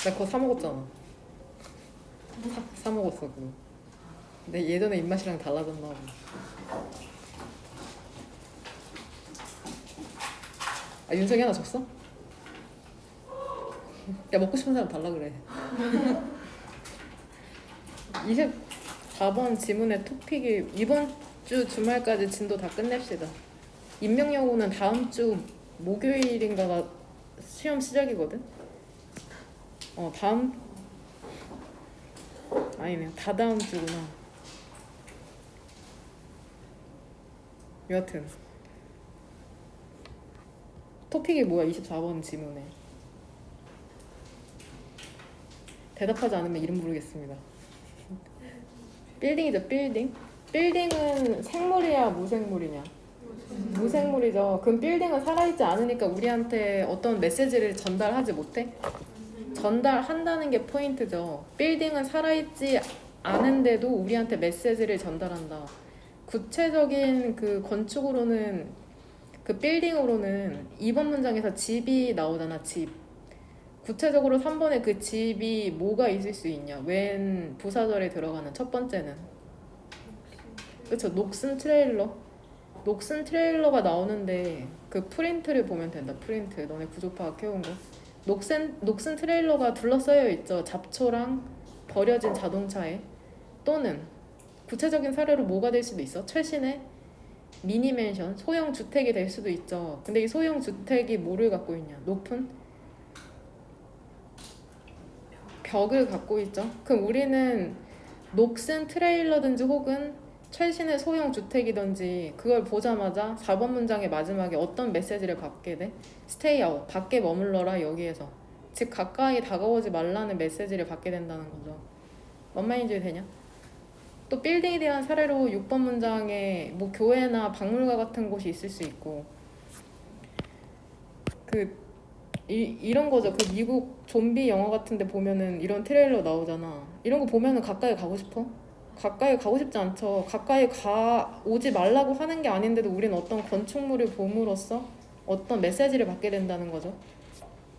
나 그거 사 먹었잖아. 사 먹었어 그거. 근데 예전에 입맛이랑 달라졌나 봐. 아 윤석이 하나 줬어? 야 먹고 싶은 사람 달라 그래. 24번 지문의 토픽이 이번 주 주말까지 진도 다 끝냅시다. 인명여고는 다음 주 목요일인가가 시험 시작이거든? 다음 아니네 다다음 주구나. 여하튼 토픽이 뭐야 24번 지문에. 대답하지 않으면 이름 부르겠습니다. 빌딩이죠 빌딩. 빌딩은 생물이야 무생물이냐? 무생물이죠. 그럼 빌딩은 살아있지 않으니까 우리한테 어떤 메시지를 전달하지 못해? 전달한다는 게 포인트죠. 빌딩은 살아있지 않은데도 우리한테 메시지를 전달한다. 구체적인 그 건축으로는 그 빌딩으로는 2번 문장에서 집이 나오잖아. 집. 구체적으로 3번에 그 집이 뭐가 있을 수 있냐? 웬 부사절에 들어가는 첫 번째는 그쵸 녹슨 트레일러. 녹슨 트레일러가 나오는데 그 프린트를 보면 된다. 프린트 너네 구조 파악해온 거. 녹슨 트레일러가 둘러싸여 있죠. 잡초랑 버려진 자동차에. 또는 구체적인 사례로 뭐가 될 수도 있어? 최신의 미니맨션 소형 주택이 될 수도 있죠. 근데 이 소형 주택이 뭐를 갖고 있냐? 높은 벽을 갖고 있죠. 그럼 우리는 녹슨 트레일러든지 혹은 최신의 소형 주택이든지 그걸 보자마자 4번 문장의 마지막에 어떤 메시지를 받게 돼? Stay out, 밖에 머물러라 여기에서. 즉 가까이 다가오지 말라는 메시지를 받게 된다는 거죠. 뭔 말인지 되냐? 또 빌딩에 대한 사례로 6번 문장에 뭐 교회나 박물관 같은 곳이 있을 수 있고 이런 거죠. 그 미국 좀비 영화 같은 데 보면은 이런 트레일러 나오잖아. 이런 거 보면은 가까이 가고 싶어? 가까이 가고 싶지 않죠. 가까이 오지 말라고 하는 게 아닌데도 우리는 어떤 건축물을 봄으로써 어떤 메시지를 받게 된다는 거죠.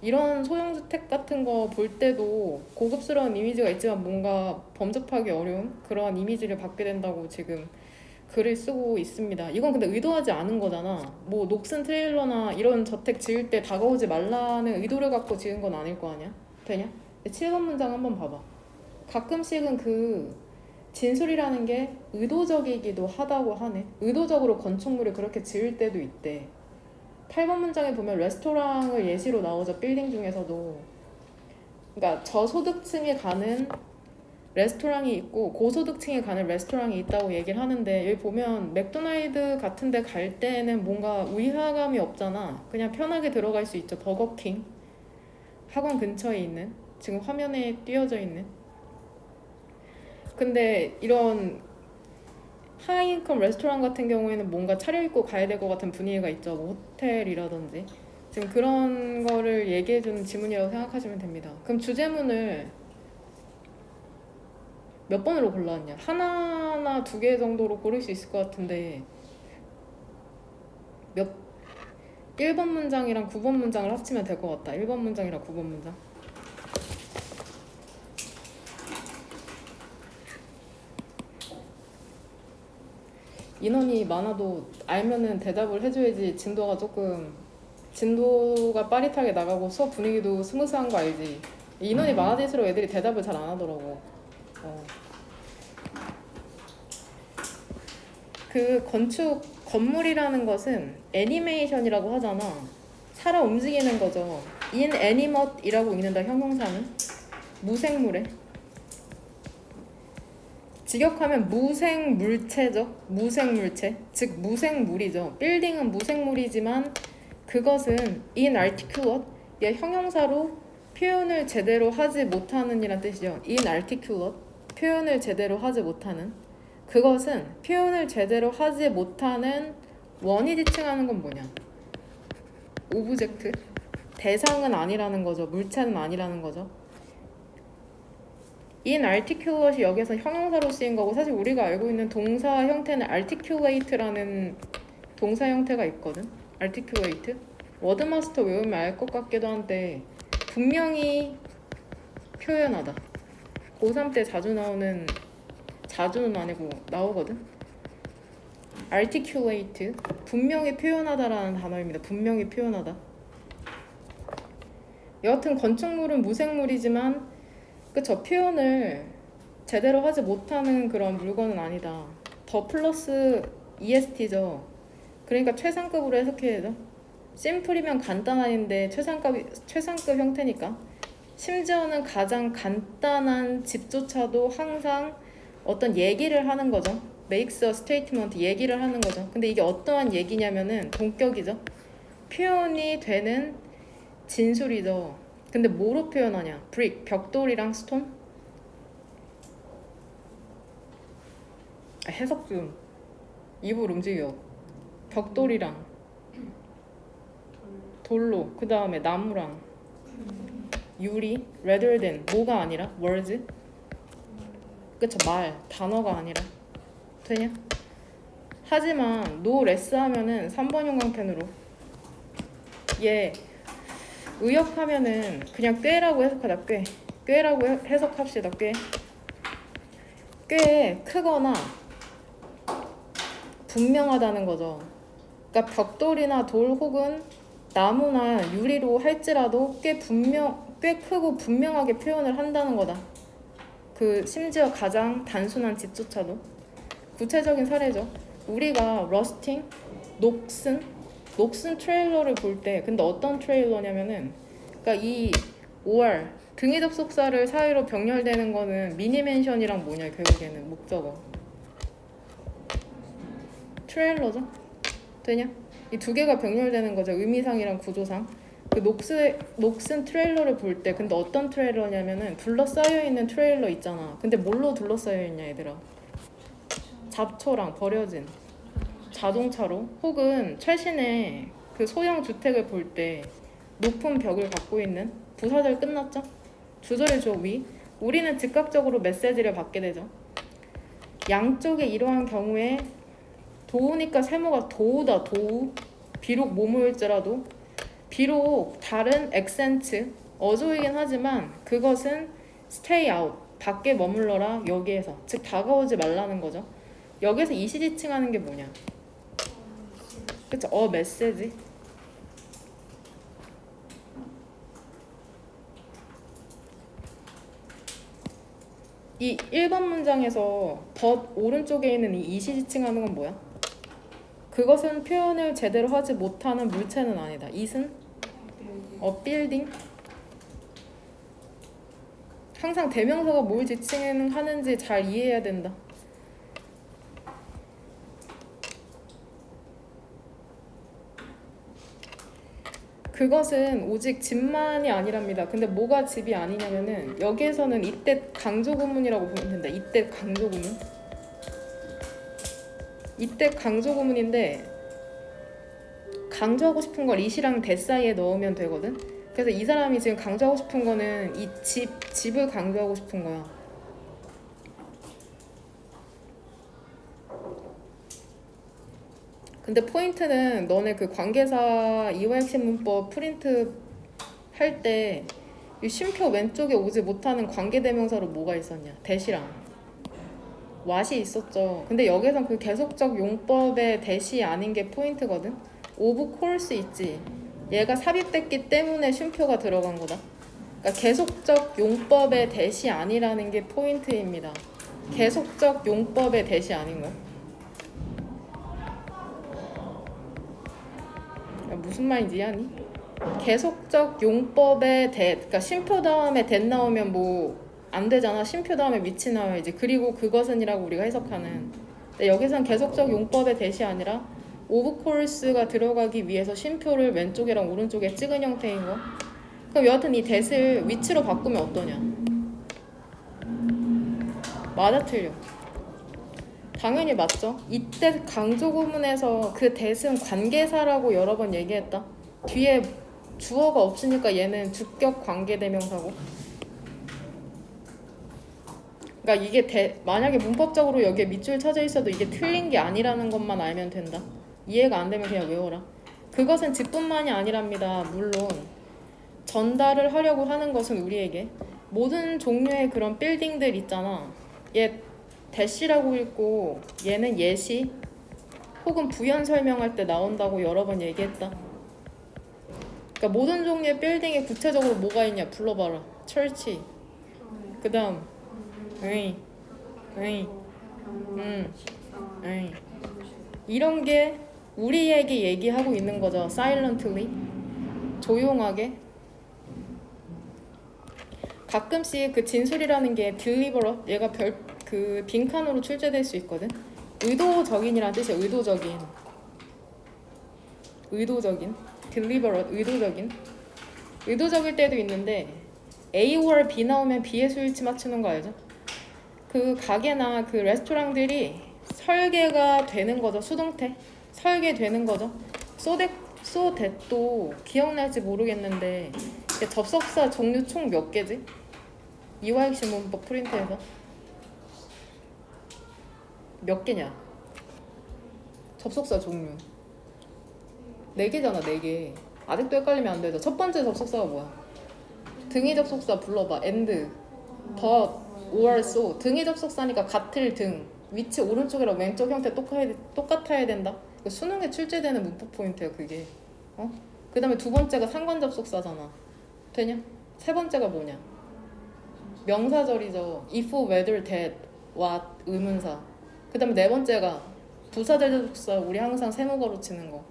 이런 소형주택 같은 거 볼 때도 고급스러운 이미지가 있지만 뭔가 범접하기 어려운 그러한 이미지를 받게 된다고 지금 글을 쓰고 있습니다. 이건 근데 의도하지 않은 거잖아. 뭐 녹슨 트레일러나 이런 저택 지을 때 다가오지 말라는 의도를 갖고 지은 건 아닐 거 아니야? 되냐? 7번 문장 한번 봐봐. 가끔씩은 그 진술이라는 게 의도적이기도 하다고 하네. 의도적으로 건축물을 그렇게 지을 때도 있대. 8번 문장에 보면 레스토랑을 예시로 나오죠. 빌딩 중에서도. 그러니까 저소득층에 가는 레스토랑이 있고 고소득층에 가는 레스토랑이 있다고 얘기를 하는데 여기 보면 맥도날드 같은 데 갈 때는 뭔가 위화감이 없잖아. 그냥 편하게 들어갈 수 있죠. 버거킹 학원 근처에 있는 지금 화면에 띄어져 있는. 근데 이런 하이인컴 레스토랑 같은 경우에는 뭔가 차려입고 가야 될 것 같은 분위기가 있죠. 뭐 호텔이라든지. 지금 그런 거를 얘기해주는 지문이라고 생각하시면 됩니다. 그럼 주제문을 몇 번으로 골라왔냐? 하나나 두 개 정도로 고를 수 있을 것 같은데 1번 문장이랑 9번 문장을 합치면 될 것 같다. 1번 문장이랑 9번 문장. 인원이 많아도 알면은 대답을 해줘야지 진도가 빠릿하게 나가고 수업 분위기도 스무스한 거 알지? 인원이 많아질수록 애들이 대답을 잘 안 하더라고. 그 건물이라는 것은 애니메이션이라고 하잖아. 살아 움직이는 거죠. inanimate이라고 읽는다. 형용사는 무생물에. 직역하면 무생물체죠. 무생물체. 즉 무생물이죠. 빌딩은 무생물이지만 그것은 inarticulate. 얘 형용사로 표현을 제대로 하지 못하는 이란 뜻이죠. inarticulate. 표현을 제대로 하지 못하는. 그것은 표현을 제대로 하지 못하는 원이 지칭하는 건 뭐냐? 오브젝트. 대상은 아니라는 거죠. 물체는 아니라는 거죠. inarticulate이 여기서 형용사로 쓰인 거고 사실 우리가 알고 있는 동사 형태는 articulate라는 동사 형태가 있거든. articulate. 워드마스터 외우면 알 것 같기도 한데 분명히 표현하다. 고3 때 자주 나오는, 자주는 아니고 나오거든. articulate, 분명히 표현하다라는 단어입니다. 분명히 표현하다. 여하튼 건축물은 무생물이지만 그쵸, 표현을 제대로 하지 못하는 그런 물건은 아니다. 더 플러스 EST죠. 그러니까 최상급으로 해석해야 되죠. 심플이면 간단한인데 최상급 형태니까. 심지어는 가장 간단한 집조차도 항상 어떤 얘기를 하는 거죠. makes a statement, 얘기를 하는 거죠. 근데 이게 어떠한 얘기냐면은 동격이죠. 표현이 되는 진술이죠. 근데 뭐로 표현하냐? brick, 벽돌이랑 stone? 해석 좀. 입을 움직여. 벽돌이랑 돌로, 그 다음에 나무랑 유리, rather than, 뭐가 아니라 words, 그쵸, 말, 단어가 아니라. 되냐? 하지만 no less 하면은 3번 형광펜으로 얘 의역하면은 그냥 꾀라고 해석하자. 꾀라고 해석합시다. 꽤 크거나 분명하다는 거죠. 그러니까 벽돌이나 돌 혹은 나무나 유리로 할지라도 꽤 크고 분명하게 표현을 한다는 거다. 그 심지어 가장 단순한 집조차도. 구체적인 사례죠. 우리가 러스팅, 녹슨 트레일러를 볼 때, 근데 어떤 트레일러냐면은, 그러니까 이 5월 등이 접속사를 사이로 병렬되는 거는 미니멘션이랑 뭐냐, 결국에는 목적어. 트레일러죠. 되냐? 이 두 개가 병렬되는 거죠. 의미상이랑 구조상. 그 녹슨 트레일러를 볼 때, 근데 어떤 트레일러냐면은 둘러싸여 있는 트레일러 있잖아. 근데 뭘로 둘러싸여 있냐, 얘들아? 잡초랑 버려진 자동차로, 혹은 최신의 그 소형 주택을 볼 때 높은 벽을 갖고 있는. 부사절 끝났죠? 주절이죠. 우리는 즉각적으로 메시지를 받게 되죠. 양쪽에 이러한 경우에 도우니까 세모가 도우다. 도우. 비록 모모일지라도, 비록 다른 액센트, 어조이긴 하지만 그것은 stay out, 밖에 머물러라. 여기에서, 즉 다가오지 말라는 거죠. 여기서 이시지칭하는 게 뭐냐? 그쵸? 메시지. 이 1번 문장에서 but 오른쪽에 있는 이 이시지칭하는 건 뭐야? 그것은 표현을 제대로 하지 못하는 물체는 아니다. it은 building. 항상 대명사가 뭘 지칭하는지 잘 이해해야 된다. 그것은 오직 집만이 아니랍니다. 근데 뭐가 집이 아니냐면은 여기에서는 이때 강조구문이라고 보면 된다. 이때 강조구문. 이때 강조구문인데 강조하고 싶은 걸 it이랑 that 사이에 넣으면 되거든. 그래서 이 사람이 지금 강조하고 싶은 거는 이 집을 강조하고 싶은 거야. 근데 포인트는 너네 그 관계사 이화핵심 문법 프린트 할 때 이 쉼표 왼쪽에 오지 못하는 관계대명사로 뭐가 있었냐? that이랑 what이 있었죠. 근데 여기선 그 계속적 용법의 that이 아닌 게 포인트거든. of course 있지. 얘가 삽입됐기 때문에 쉼표가 들어간 거다. 그러니까 계속적 용법의 that이 아니라는 게 포인트입니다. 계속적 용법의 that이 아닌 거야. 무슨 말인지 이해하니? 계속적 용법의 that, 그러니까 쉼표 다음에 that 나오면 뭐 안 되잖아. 쉼표 다음에 which 나와야지. 그리고 그것은이라고 우리가 해석하는. 근데 여기선 계속적 용법의 that이 아니라 of course가 들어가기 위해서 쉼표를 왼쪽이랑 오른쪽에 찍은 형태인 거. 그럼 여하튼 이 that을 which로 바꾸면 어떠냐? 맞아, 틀려? 당연히 맞죠. 이때 강조구문에서 그 that은 관계사라고 여러 번 얘기했다. 뒤에 주어가 없으니까 얘는 주격 관계대명사고. 그러니까 이게 만약에 문법적으로 여기에 밑줄 쳐져 있어도 이게 틀린 게 아니라는 것만 알면 된다. 이해가 안 되면 그냥 외워라. 그것은 집뿐만이 아니랍니다. 물론 전달을 하려고 하는 것은 우리에게 모든 종류의 그런 빌딩들 있잖아. 얘 대시라고 읽고 얘는 예시 혹은 부연 설명할 때 나온다고 여러 번 얘기했다. 그러니까 모든 종류의 빌딩에 구체적으로 뭐가 있냐 불러봐라. 철치. 그 다음 에이 에이 에이 이런 게 우리에게 얘기하고 있는 거죠. silently 조용하게. 가끔씩 그 진술이라는 게 deliberate 얘가 그 빈칸으로 출제될 수 있거든. 의도적인이라는 뜻이야. 의도적인 deliberate 의도적일 때도 있는데 Aor B 나오면 B의 수일치 맞추는 거 알죠? 그 가게나 그 레스토랑들이 설계가 되는 거죠. 수동태 설계되는 거죠. 소댓도 기억날지 모르겠는데 접속사 종류 총 몇 개지? 이화역시 문법 프린트에서 몇 개냐? 접속사 종류 4개잖아. 4개. 아직도 헷갈리면 안 되죠. 첫 번째 접속사가 뭐야? 등위 접속사 불러봐. and, but, or, so. 등위 접속사니까 같을 등. 위치 오른쪽이랑 왼쪽 형태 똑같아야 된다. 수능에 출제되는 문법 포인트야 그게. 그 다음에 두 번째가 상관 접속사잖아. 되냐? 세 번째가 뭐냐? 명사절이죠. if, whether, that, what, 의문사. 그 다음에 네 번째가 부사절 접속사. 우리 항상 세모가로 치는 거.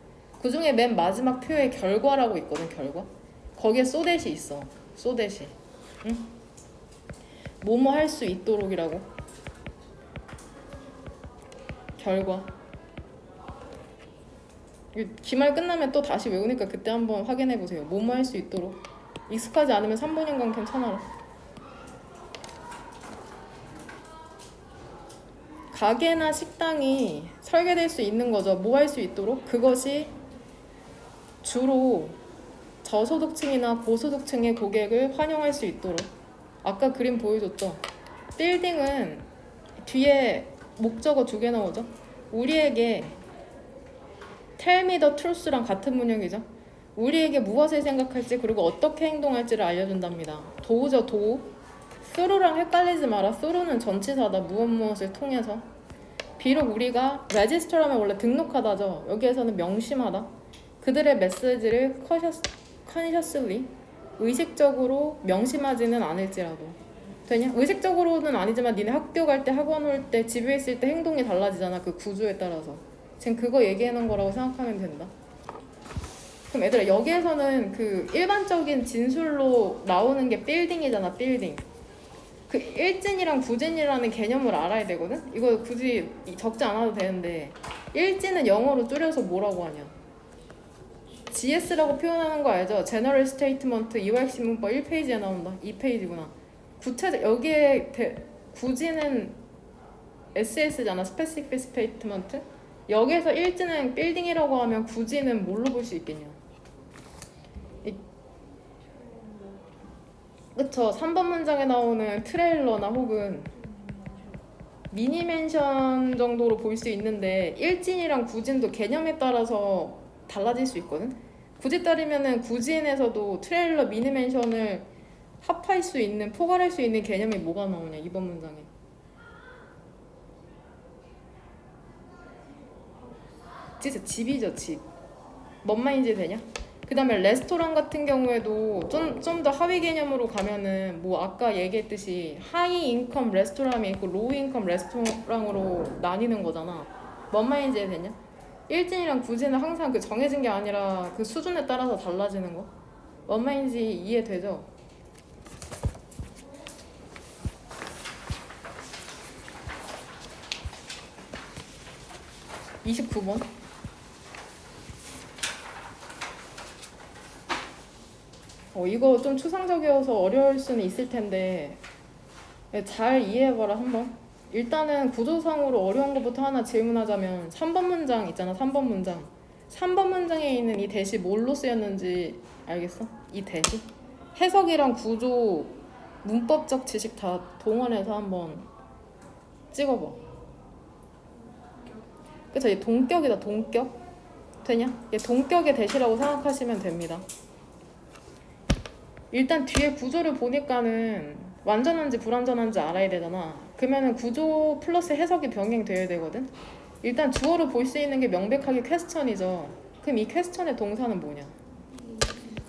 그 중에 맨 마지막 표에 결과라고 있거든. 결과. 거기에 소댓이 있어. 소댓이. 응? 뭐뭐 할 수 있도록이라고. 결과. 기말 끝나면 또 다시 외우니까 그때 한번 확인해보세요. 뭐뭐 할 수 있도록. 익숙하지 않으면 3번인건 괜찮아라. 가게나 식당이 설계될 수 있는 거죠. 뭐 할 수 있도록? 그것이 주로 저소득층이나 고소득층의 고객을 환영할 수 있도록. 아까 그림 보여줬죠? 빌딩은 뒤에 목적어 2개 나오죠? 우리에게 tell me the truth랑 같은 문형이죠? 우리에게 무엇을 생각할지 그리고 어떻게 행동할지를 알려준답니다. 도우죠, 도우. through랑 헷갈리지 마라. through는 전치사다. 무엇을 통해서. 비록 우리가 register하면 원래 등록하다죠. 여기에서는 명심하다. 그들의 메시지를 consciously 의식적으로 명심하지는 않을지라도. 되냐? 의식적으로는 아니지만 니네 학교 갈 때, 학원 올 때, 집에 있을 때 행동이 달라지잖아. 그 구조에 따라서. 지금 그거 얘기하는 거라고 생각하면 된다. 그럼 얘들아 여기에서는 그 일반적인 진술로 나오는 게 빌딩이잖아. 빌딩. 그 일진이랑 구진이라는 개념을 알아야 되거든? 이거 굳이 적지 않아도 되는데 일진은 영어로 줄여서 뭐라고 하냐? GS라고 표현하는 거 알죠? General Statement 이화역시 문법 1페이지에 나온다. 2페이지구나. 구체적 여기에 구진은 SS잖아. Specific Statement. 여기에서 일진은 빌딩이라고 하면 구진은 뭘로 볼 수 있겠냐? 그쵸. 3번 문장에 나오는 트레일러나 혹은 미니맨션 정도로 볼 수 있는데 일진이랑 구진도 개념에 따라서 달라질 수 있거든. 굳이 따르면은 구진에서도 트레일러 미니맨션을 합할 수 있는, 포괄할 수 있는 개념이 뭐가 나오냐 이번 문장에. 진짜 집이죠. 집. 뭔 말인지 되냐? 그 다음에 레스토랑 같은 경우에도 좀 더 하위 개념으로 가면은 뭐 아까 얘기했듯이 하이 인컴 레스토랑이 있고 로우 인컴 레스토랑으로 나뉘는 거잖아. 뭔 말인지 되냐? 일진이랑 구진은 항상 그 정해진 게 아니라 그 수준에 따라서 달라지는 거. 뭔 말인지 이해되죠? (29번) 이거 좀 추상적이어서 어려울 수는 있을 텐데 잘 이해해봐라 한번. 일단은 구조상으로 어려운 것부터 하나 질문하자면 3번 문장 있잖아. 3번 문장. 3번 문장에 있는 이 대시 뭘로 쓰였는지 알겠어? 이 대시? 해석이랑 구조, 문법적 지식 다 동원해서 한번 찍어봐. 그쵸? 얘 동격이다. 동격. 되냐? 얘 동격의 대시라고 생각하시면 됩니다. 일단 뒤에 구조를 보니까는 완전한지 불완전한지 알아야 되잖아. 그러면은 구조 플러스 해석이 병행돼야 되거든. 일단 주어로 볼 수 있는 게 명백하게 퀘스천이죠. 그럼 이 퀘스천의 동사는 뭐냐?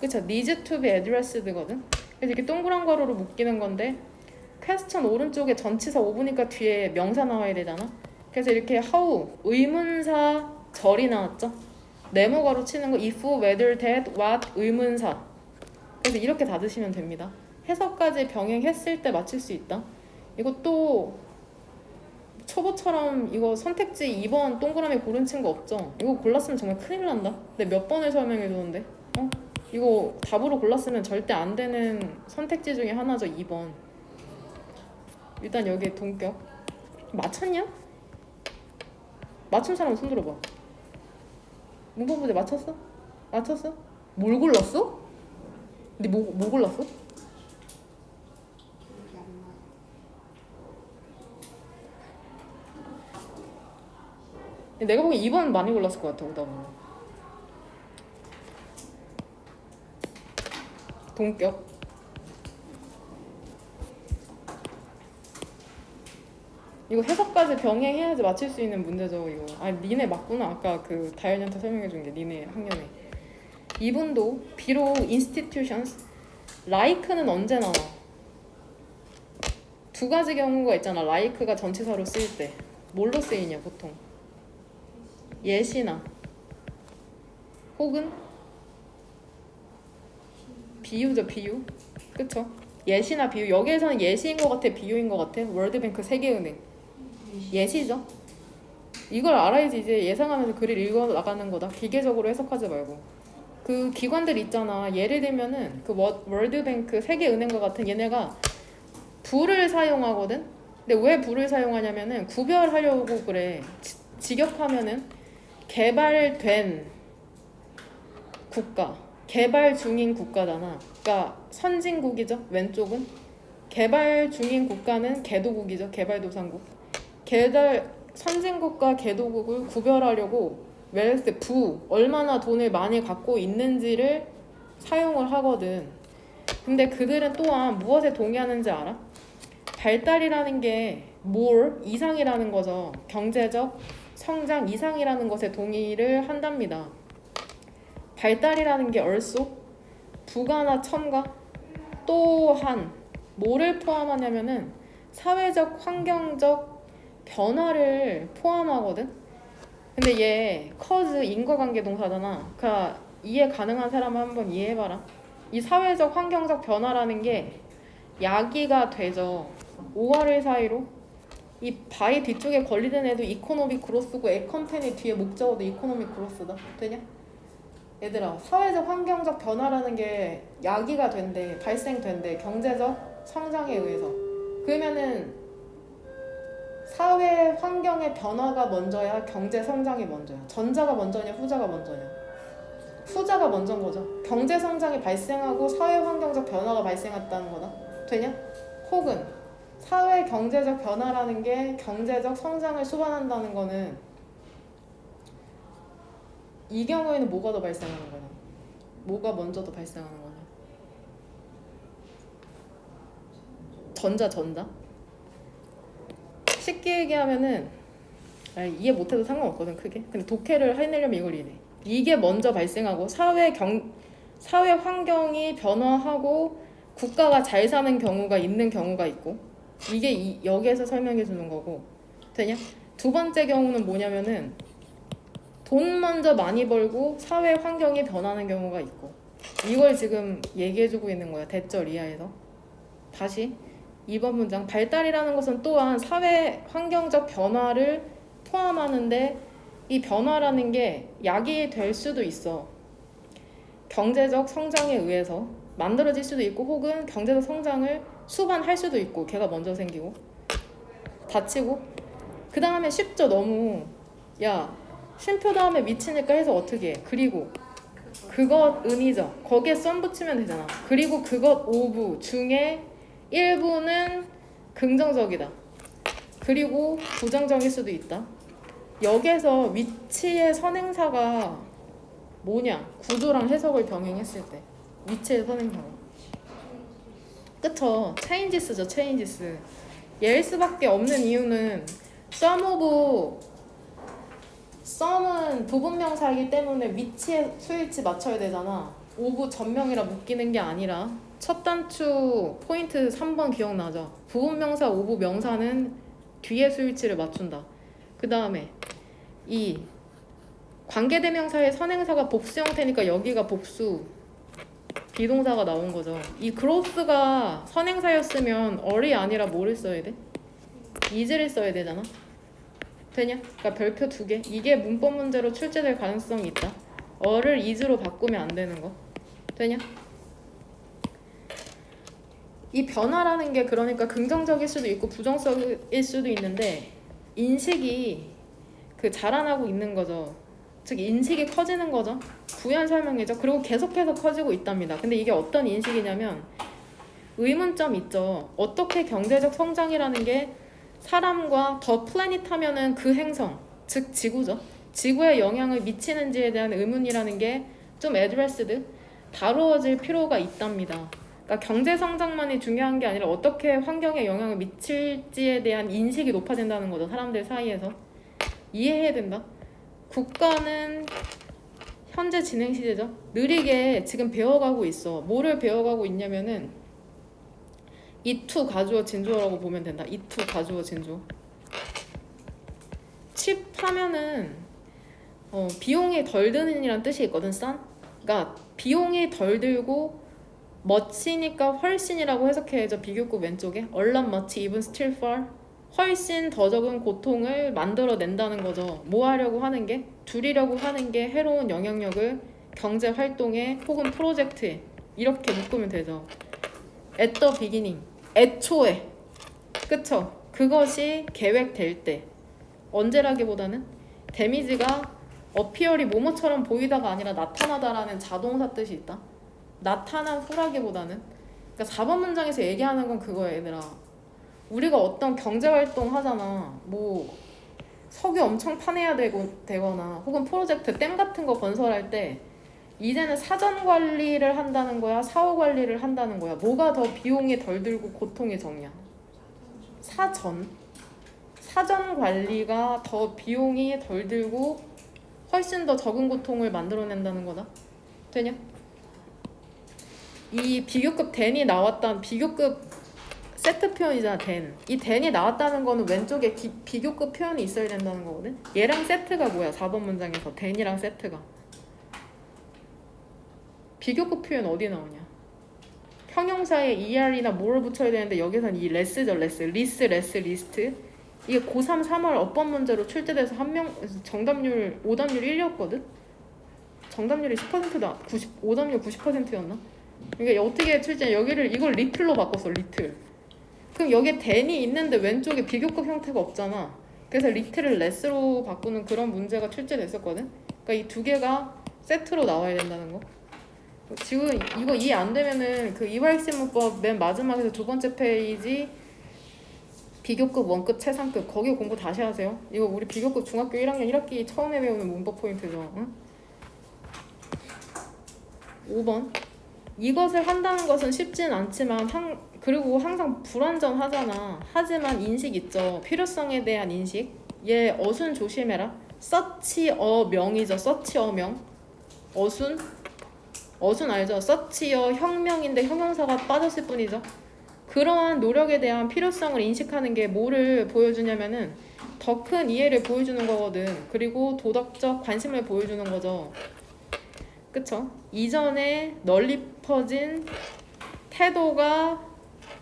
그쵸? needs to be addressed거든. 그래서 이렇게 동그란 괄호로 묶이는 건데 퀘스천 오른쪽에 전치사 오브니까 뒤에 명사 나와야 되잖아. 그래서 이렇게 how 의문사 절이 나왔죠. 네모 괄호 치는 거 if, whether, that, what 의문사. 그래서 이렇게 닫으시면 됩니다. 해석까지 병행했을 때 맞출 수 있다. 이것도 초보처럼 이거 선택지 2번 동그라미 고른 친구 없죠? 이거 골랐으면 정말 큰일 난다. 근데 몇 번을 설명해 주는데 이거 답으로 골랐으면 절대 안 되는 선택지 중에 하나죠. 2번. 일단 여기에 동격. 맞췄냐? 맞춘 사람 손 들어봐. 문법 문제 맞췄어? 맞췄어? 뭘 골랐어? 근데 뭐 골랐어? 내가 보기엔 2번 많이 골랐을 것 같아. 오답은. 동격. 이거 해석까지 병행해야지 맞출 수 있는 문제죠. 이거. 니네 맞구나. 아까 그 다현이한테 설명해준 게 니네 학년에. 이분도 비록 institutions like는 언제 나와? 두 가지 경우가 있잖아. like가 전치사로 쓰일 때 뭘로 쓰이냐 보통? 예시나 혹은 비유죠. 비유. 그쵸? 예시나 비유. 여기에서는 예시인 것 같아? 비유인 것 같아? 월드뱅크 세계은행 예시죠? 이걸 알아야지 이제 예상하면서 글을 읽어 나가는 거다. 기계적으로 해석하지 말고. 그 기관들 있잖아. 예를 들면은 그 월드뱅크 세계은행과 같은 얘네가 불을 사용하거든. 근데 왜 불을 사용하냐면은 구별하려고 그래. 직역하면은 개발된 국가, 개발 중인 국가잖아. 그러니까 선진국이죠. 왼쪽은 개발 중인 국가는 개도국이죠. 개발도상국. 선진국과 개도국을 구별하려고 웰스 부 얼마나 돈을 많이 갖고 있는지를 사용을 하거든. 근데 그들은 또한 무엇에 동의하는지 알아? 발달이라는 게 more 이상이라는 거죠. 경제적 성장 이상이라는 것에 동의를 한답니다. 발달이라는 게 also 부가나 첨가 또한 뭐를 포함하냐면은 사회적 환경적 변화를 포함하거든. 근데 얘 cause 인과관계 동사잖아. 그러니까 이해 가능한 사람은 한번 이해해봐라. 이 사회적 환경적 변화라는 게 야기가 되죠. 5월의 사이로 이 바위 뒤쪽에 걸리는 애도 이코노믹 그로스고 에컨텐이 뒤에 목적어도 이코노믹 그로스다. 되냐? 얘들아, 사회적 환경적 변화라는 게 야기가 된대, 발생된대, 경제적 성장에 의해서. 그러면은 사회 환경의 변화가 먼저야, 경제 성장이 먼저야? 전자가 먼저냐, 후자가 먼저냐? 후자가 먼저인 거죠. 경제 성장이 발생하고 사회 환경적 변화가 발생했다는 거다. 되냐? 혹은 사회 경제적 변화라는 게 경제적 성장을 수반한다는 거는 이 경우에는 뭐가 더 발생하는 거냐? 뭐가 먼저 더 발생하는 거냐? 전자. 쉽게 얘기하면은 이해 못해도 상관없거든 크게. 근데 독해를 해내려면 이걸 이해. 이게 먼저 발생하고 사회 환경이 변화하고 국가가 잘 사는 경우가 있는 경우가 있고 이게 여기에서 설명해 주는 거고. 되냐? 두 번째 경우는 뭐냐면은 돈 먼저 많이 벌고 사회 환경이 변하는 경우가 있고 이걸 지금 얘기해 주고 있는 거야. 대절 이하에서. 다시 2번 문장. 발달이라는 것은 또한 사회 환경적 변화를 포함하는데 이 변화라는 게 약이 될 수도 있어. 경제적 성장에 의해서 만들어질 수도 있고 혹은 경제적 성장을 수반할 수도 있고 걔가 먼저 생기고 다치고 그 다음에 쉽죠. 너무 야 쉼표 다음에 미치니까 해서 어떻게 해. 그리고 그것 은이죠. 거기에 썸 붙이면 되잖아. 그리고 그것 오브 중에 일부는 긍정적이다. 그리고 부정적일 수도 있다. 여기에서 위치의 선행사가 뭐냐? 구조랑 해석을 병행했을 때 위치의 선행사가 그쵸. changes죠. changes. yes밖에 없는 이유는 some은 부분명사이기 때문에 위치에 수일치 맞춰야 되잖아. 오브 전명이라 묶이는 게 아니라 첫 단추 포인트 3번 기억나죠? 부분명사 오브 명사는 뒤에 수일치를 맞춘다. 그 다음에 이 관계대명사의 선행사가 복수 형태니까 여기가 복수 비동사가 나온 거죠. 이 growth가 선행사였으면 or이 아니라 뭐를 써야 돼? is를 써야 되잖아. 되냐? 그러니까 별표 2개. 이게 문법 문제로 출제될 가능성이 있다. 어를 is로 바꾸면 안 되는 거. 되냐? 이 변화라는 게 그러니까 긍정적일 수도 있고 부정적일 수도 있는데 인식이 그 자라나고 있는 거죠. 즉 인식이 커지는 거죠. 부연 설명이죠. 그리고 계속해서 커지고 있답니다. 근데 이게 어떤 인식이냐면 의문점 있죠. 어떻게 경제적 성장이라는 게 사람과 더 플래닛 하면은 그 행성, 즉 지구죠. 지구에 영향을 미치는지에 대한 의문이라는 게 좀 애드레스드 다루어질 필요가 있답니다. 그러니까 경제 성장만이 중요한 게 아니라 어떻게 환경에 영향을 미칠지에 대한 인식이 높아진다는 거죠. 사람들 사이에서. 이해해야 된다. 국가는 현재 진행 시제죠. 느리게 지금 배워가고 있어. 뭐를 배워가고 있냐면은 이투 가주어 진주어라고 보면 된다. 이투 가주어 진주어. 칩 하면은 비용이 덜 드는이란 뜻이 있거든. 싼. 그러니까 비용이 덜 들고 much니까 훨씬이라고 해석해야죠. 비교급 왼쪽에 a lot much, even still far. 훨씬 더 적은 고통을 만들어낸다는 거죠. 뭐 하려고 하는 게? 줄이려고 하는 게 해로운 영향력을 경제 활동에 혹은 프로젝트에 이렇게 묶으면 되죠. at the beginning, 애초에. 그쵸? 그것이 계획될 때. 언제라기보다는 데미지가 appear이 뭐뭐처럼 보이다가 아니라 나타나다라는 자동사 뜻이 있다. 나타난 후라기보다는. 그러니까 4번 문장에서 얘기하는 건 그거야, 얘들아. 우리가 어떤 경제활동 하잖아. 뭐 석유 엄청 파내야 되거나 혹은 프로젝트 댐 같은 거 건설할 때 이제는 사전 관리를 한다는 거야? 사후 관리를 한다는 거야? 뭐가 더 비용이 덜 들고 고통이 적냐? 사전 관리가 더 비용이 덜 들고 훨씬 더 적은 고통을 만들어낸다는 거다. 되냐? 이 비교급 then이 나왔던 비교급 세트 표현이잖아. then. 이 then이 나왔다는 거는 왼쪽에 비교급 표현이 있어야 된다는 거거든. 얘랑 세트가 뭐야? 4번 문장에서 then이랑 세트가 비교급 표현 어디 나오냐? 형용사에 er이나 뭐를 붙여야 되는데 여기서는 이 less죠. less. 이게 고3 3월 어법 문제로 출제돼서 정답률 오답률 1이었거든. 정답률이 10%다. 오답률 90%였나? 그러니까 어떻게 출제? 여기를 이걸 리틀로 바꿨어. 리틀. 그럼 여기에 then이 있는데 왼쪽에 비교급 형태가 없잖아. 그래서 리틀을 less로 바꾸는 그런 문제가 출제됐었거든. 그러니까 이 두 개가 세트로 나와야 된다는 거. 지금 이거 이해 안 되면은 그 이화학습 문법 맨 마지막에서 두 번째 페이지 비교급 원급 최상급 거기 공부 다시 하세요. 이거 우리 비교급 중학교 1학년 1학기 처음에 배우는 문법 포인트죠. 응? 5번 이것을 한다는 것은 쉽진 않지만 그리고 항상 불완전하잖아. 하지만 인식 있죠. 필요성에 대한 인식. 얘 어순 조심해라. 서치어 명이죠. 서치어 명. 어순 알죠? 서치어 혁명인데 형용사가 빠졌을 뿐이죠. 그러한 노력에 대한 필요성을 인식하는 게 뭐를 보여주냐면은 더 큰 이해를 보여주는 거거든. 그리고 도덕적 관심을 보여주는 거죠. 그쵸? 이전에 널리 퍼진 태도가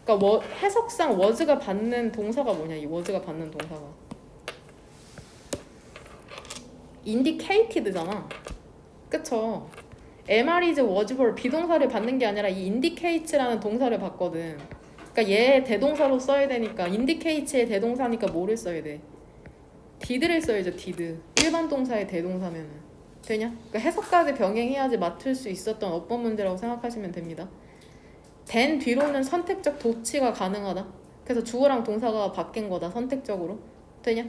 그러니까 해석상 was가 받는 동사가 뭐냐? 이 was가 받는 동사가 indicated잖아. 그쵸? MR is was were 비동사를 받는 게 아니라 이 indicates라는 동사를 받거든. 그러니까 얘 대동사로 써야 되니까 indicates의 대동사니까 뭐를 써야 돼? did를 써야죠. did. 일반 동사의 대동사면은 되냐? 그러니까 해석까지 병행해야지 맞출 수 있었던 어법 문제라고 생각하시면 됩니다. then 뒤로는 선택적 도치가 가능하다. 그래서 주어랑 동사가 바뀐 거다. 선택적으로. 되냐?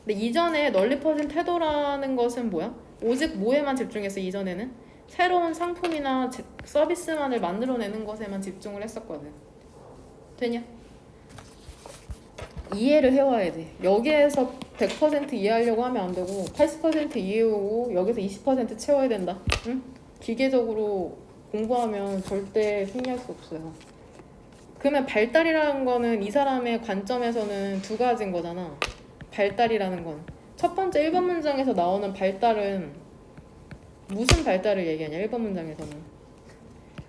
근데 이전에 널리 퍼진 태도라는 것은 뭐야? 오직 뭐에만 집중해서 이전에는 새로운 상품이나 서비스만을 만들어내는 것에만 집중을 했었거든. 되냐? 이해를 해와야 돼. 여기에서 100% 이해하려고 하면 안 되고 80% 이해하고 여기서 20% 채워야 된다. 응? 기계적으로 공부하면 절대 승리할 수 없어요. 그러면 발달이라는 거는 이 사람의 관점에서는 두 가지인 거잖아. 발달이라는 건. 첫 번째 1번 문장에서 나오는 발달은 무슨 발달을 얘기하냐? 1번 문장에서는.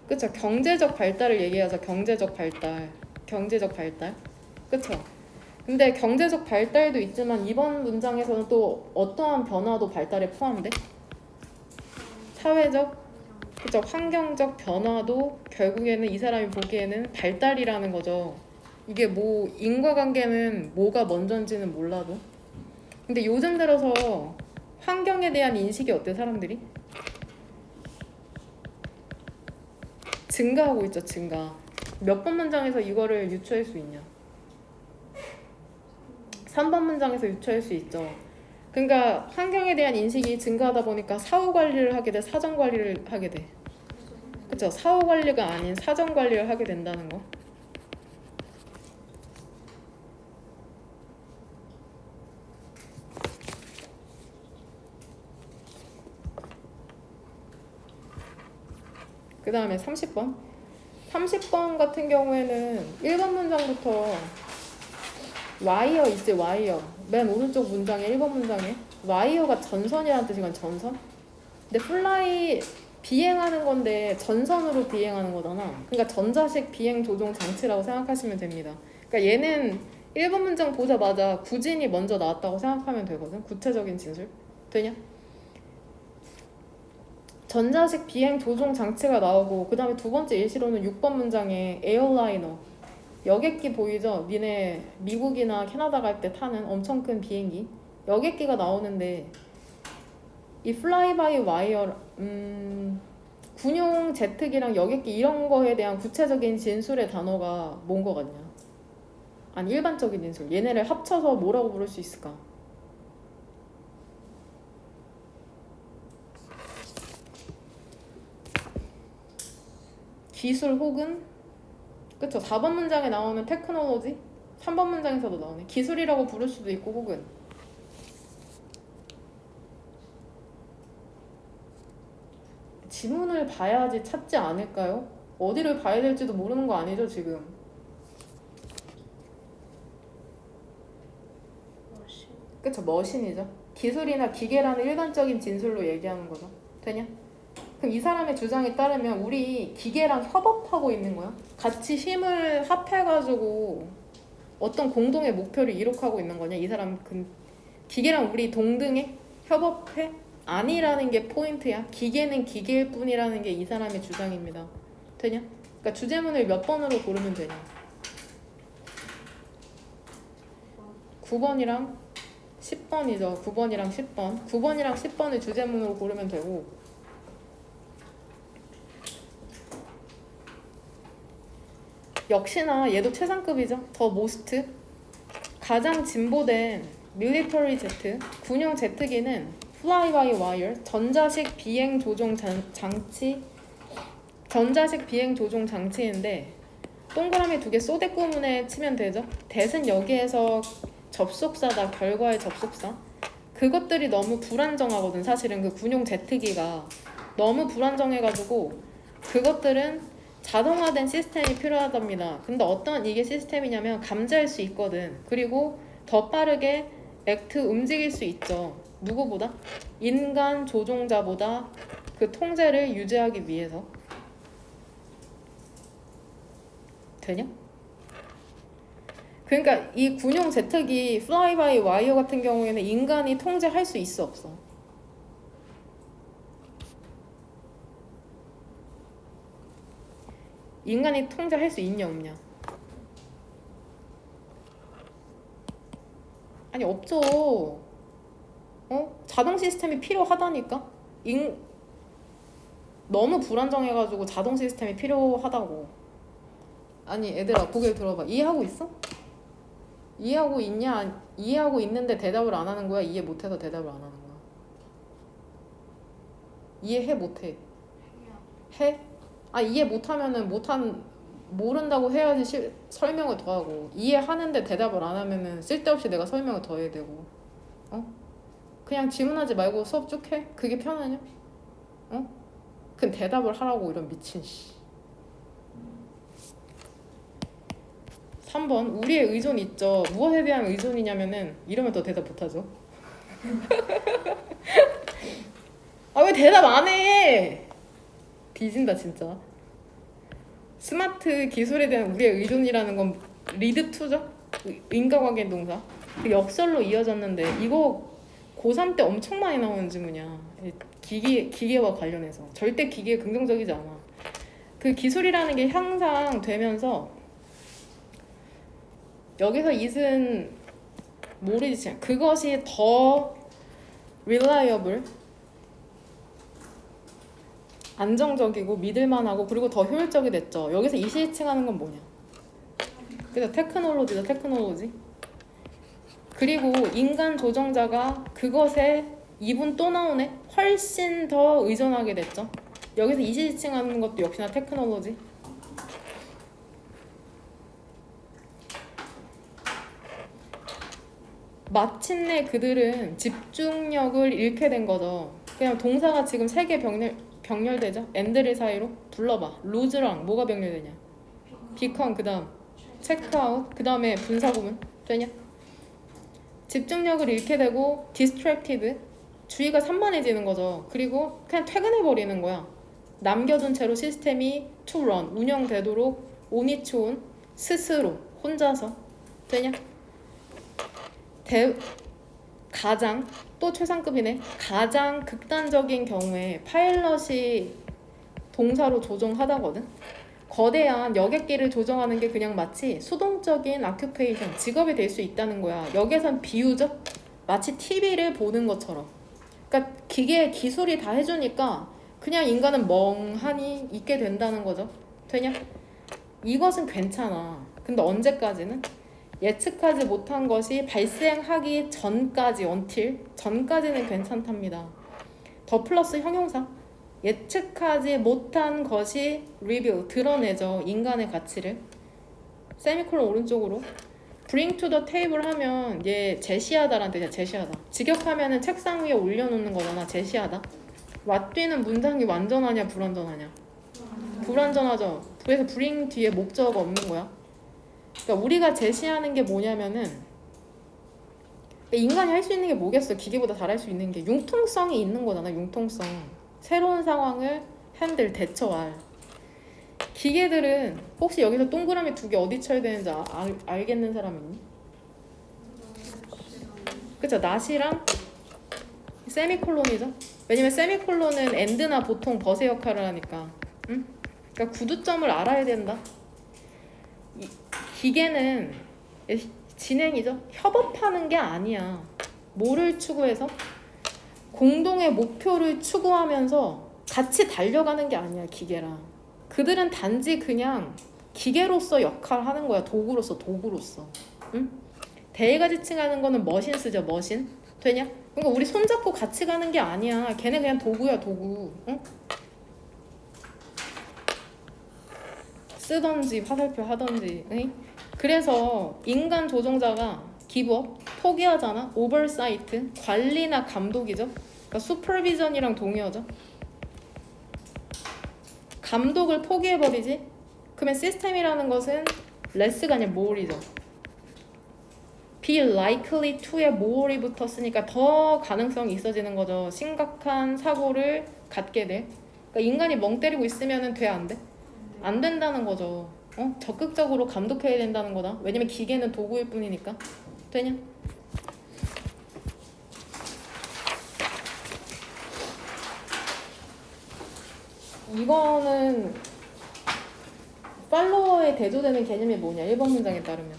그쵸? 경제적 발달을 얘기하자. 경제적 발달. 경제적 발달. 그쵸? 근데 경제적 발달도 있지만 이번 문장에서는 또 어떠한 변화도 발달에 포함돼? 사회적, 그쵸? 환경적 변화도 결국에는 이 사람이 보기에는 발달이라는 거죠. 이게 뭐 인과관계는 뭐가 먼저인지는 몰라도. 근데 요즘 들어서 환경에 대한 인식이 어때 사람들이? 증가하고 있죠. 증가. 몇 번 문장에서 이거를 유추할 수 있냐? 3번 문장에서 유추할 수 있죠. 그러니까 환경에 대한 인식이 증가하다 보니까 사후 관리를 하게 돼, 사전 관리를 하게 돼. 그렇죠? 사후 관리가 아닌 사전 관리를 하게 된다는 거. 그 다음에 30번. 30번 같은 경우에는 1번 문장부터 와이어 있지, 와이어. 맨 오른쪽 문장에 1번 문장에 와이어가 전선이라는 뜻이건 전선? 근데 플라이 비행하는 건데 전선으로 비행하는 거잖아. 그러니까 전자식 비행 조종 장치라고 생각하시면 됩니다. 그러니까 얘는 1번 문장 보자마자 구진이 먼저 나왔다고 생각하면 되거든. 구체적인 진술. 되냐? 전자식 비행 조종 장치가 나오고 그 다음에 두 번째 예시로는 6번 문장에 에어라이너 여객기 보이죠? 니네 미국이나 캐나다 갈 때 타는 엄청 큰 비행기 여객기가 나오는데 이 플라이 바이 와이어 군용 제트기랑 여객기 이런 거에 대한 구체적인 진술의 단어가 뭔 거 같냐? 아니 일반적인 진술 얘네를 합쳐서 뭐라고 부를 수 있을까? 기술 혹은 그쵸 4번 문장에 나오는 테크놀로지 3번 문장에서도 나오네 기술이라고 부를 수도 있고 혹은 지문을 봐야지 찾지 않을까요? 어디를 봐야 될지도 모르는 거 아니죠 지금? 그쵸 머신이죠 기술이나 기계라는 일반적인 진술로 얘기하는 거죠 되냐? 그럼 이 사람의 주장에 따르면 우리 기계랑 협업하고 있는 거야 같이 힘을 합해가지고 어떤 공동의 목표를 이룩하고 있는 거냐 이 사람 기계랑 우리 동등해? 협업해? 아니라는 게 포인트야 기계는 기계일 뿐이라는 게 이 사람의 주장입니다 되냐? 그러니까 주제문을 몇 번으로 고르면 되냐 9번이랑 10번이죠 9번이랑 10번 9번이랑 10번을 주제문으로 고르면 되고 역시나 얘도 최상급이죠 더 모스트 가장 진보된 밀리터리 제트 군용 제트기는 플라이 바이 와이어 전자식 비행 조종 장치 전자식 비행 조종 장치인데 동그라미 두 개 쏘대 구문에 치면 되죠 대은 여기에서 접속사다 결과의 접속사 그것들이 너무 불안정하거든 사실은 그 군용 제트기가 너무 불안정해가지고 그것들은 자동화된 시스템이 필요하답니다 근데 어떤 이게 시스템이냐면 감지할 수 있거든 그리고 더 빠르게 움직일 수 있죠 누구보다? 인간 조종자보다 그 통제를 유지하기 위해서 되냐? 그러니까 이 군용 제트기 플라이 바이 와이어 같은 경우에는 인간이 통제할 수 있어 없어? 인간이 통제할 수 있냐 없냐? 아니 없죠. 자동 시스템이 필요하다니까? 너무 불안정해가지고 자동 시스템이 필요하다고. 아니 얘들아 고개 들어봐. 이해하고 있어? 이해하고 있냐? 이해하고 있는데 대답을 안 하는 거야? 이해 못해서 대답을 안 하는 거야? 이해해 못해? 해? 아 이해 못하면은 모른다고 해야지 설명을 더 하고, 이해하는데 대답을 안 하면은 쓸데없이 내가 설명을 더 해야 되고. 그냥 질문하지 말고 수업 쭉 해. 그게 편하냐? 그럼 대답을 하라고, 이런 미친 씨. 3번 우리의 의존 있죠. 무엇에 대한 의존이냐면은 이러면 더 대답 못하죠. 아 왜 대답 안 해? 뒤진다 진짜. 스마트 기술에 대한 우리의 의존이라는 건 리드 투죠? 인과관계 동사. 그 역설로 이어졌는데 이거 고3 때 엄청 많이 나오는 질문이야. 기계와 관련해서. 절대 기계에 긍정적이지 않아. 그 기술이라는 게 향상되면서 여기서 it은 모르지. 그것이 더 reliable, 안정적이고 믿을만하고 그리고 더 효율적이 됐죠. 여기서 it이 칭하는 건 뭐냐? 그래서 테크놀로지죠. 테크놀로지. 그리고 인간 조정자가 그것에 이분 또 나오네. 훨씬 더 의존하게 됐죠. 여기서 it이 칭하는 것도 역시나 테크놀로지. 마침내 그들은 집중력을 잃게 된 거죠. 그냥 동사가 지금 3개 병렬되죠. and를 사이로 불러봐. lose랑 뭐가 병렬되냐? become 그 다음 checkout 그 다음에 분사구문 되냐? 집중력을 잃게 되고 distracted 주의가 산만해지는 거죠. 그리고 그냥 퇴근해버리는 거야. 남겨둔 채로 시스템이 to run 운영되도록 on its own 스스로 혼자서 되냐? 가장 또 최상급이네. 가장 극단적인 경우에 파일럿이 동사로 조종하다거든. 거대한 여객기를 조정하는 게 그냥 마치 수동적인 아큐페이션 직업이 될 수 있다는 거야. 여기선 비유죠. 마치 TV를 보는 것처럼. 그러니까 기계 기술이 다 해주니까 그냥 인간은 멍하니 있게 된다는 거죠. 되냐? 이것은 괜찮아. 근데 언제까지는? 예측하지 못한 것이 발생하기 전까지 until 전까지는 괜찮답니다. 더 플러스 형용사 예측하지 못한 것이 reveal 드러내죠. 인간의 가치를. 세미콜론 오른쪽으로 bring to the table 하면 얘 제시하다라는 뜻이야. 제시하다. 직역하면은 책상 위에 올려놓는 거잖아. 제시하다. what 뒤는 문장이 완전하냐 불완전하냐? 불완전하죠. 그래서 bring 뒤에 목적어가 없는 거야. 그러니까 우리가 제시하는 게 뭐냐면은 인간이 할 수 있는 게 뭐겠어? 기계보다 잘할 수 있는 게 융통성이 있는 거잖아. 융통성. 새로운 상황을 핸들 대처할. 기계들은 혹시 여기서 동그라미 2개 어디 쳐야 되는지 알겠는 사람 있니? 그쵸? not이랑 세미콜론이죠. 왜냐면 세미콜론은 and나 보통 벗의 역할을 하니까. 응? 그러니까 구두점을 알아야 된다. 기계는 진행이죠. 협업하는 게 아니야. 뭐를 추구해서? 공동의 목표를 추구하면서 같이 달려가는 게 아니야. 기계랑. 그들은 단지 그냥 기계로서 역할을 하는 거야. 도구로서. 응? 대의가 지칭하는 거는 머신스죠. 머신. 되냐? 그러니까 우리 손잡고 같이 가는 게 아니야. 걔네 그냥 도구야. 도구. 응? 쓰던지 화살표 하던지. 응? 그래서 인간 조종자가 기브업 포기하잖아. 오버사이트 관리나 감독이죠. 그러니까 슈퍼비전이랑 동의어죠. 감독을 포기해버리지. 그러면 시스템이라는 것은 less가 아니라 more이죠. be likely to에 more이 붙었으니까 더 가능성이 있어지는 거죠. 심각한 사고를 갖게 돼. 그러니까 인간이 멍 때리고 있으면 돼 안 돼? 안 된다는 거죠. 적극적으로 감독해야 된다는 거다. 왜냐면 기계는 도구일 뿐이니까. 되냐? 이거는 팔로워에 대조되는 개념이 뭐냐? 1번 문장에 따르면.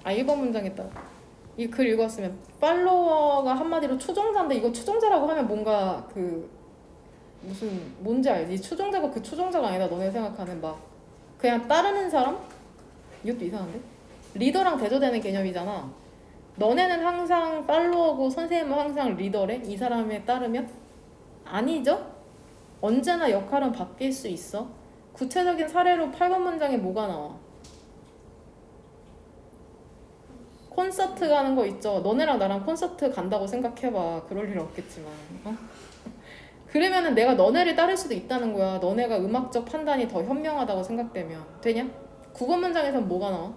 1번 문장에 따라. 이 글 읽었으면 팔로워가 한마디로 추종자인데 이거 추종자라고 하면 뭔가 뭔지 알지? 추종자가 그 추종자가 아니다. 너네 생각하는 그냥 따르는 사람? 이것도 이상한데? 리더랑 대조되는 개념이잖아. 너네는 항상 팔로워고 선생님은 항상 리더래? 이 사람에 따르면? 아니죠? 언제나 역할은 바뀔 수 있어. 구체적인 사례로 8번 문장에 뭐가 나와? 콘서트 가는 거 있죠. 너네랑 나랑 콘서트 간다고 생각해봐. 그럴 일 없겠지만. 어? 그러면은 내가 너네를 따를 수도 있다는 거야. 너네가 음악적 판단이 더 현명하다고 생각되면. 되냐? 9번 문장에선 뭐가 나와?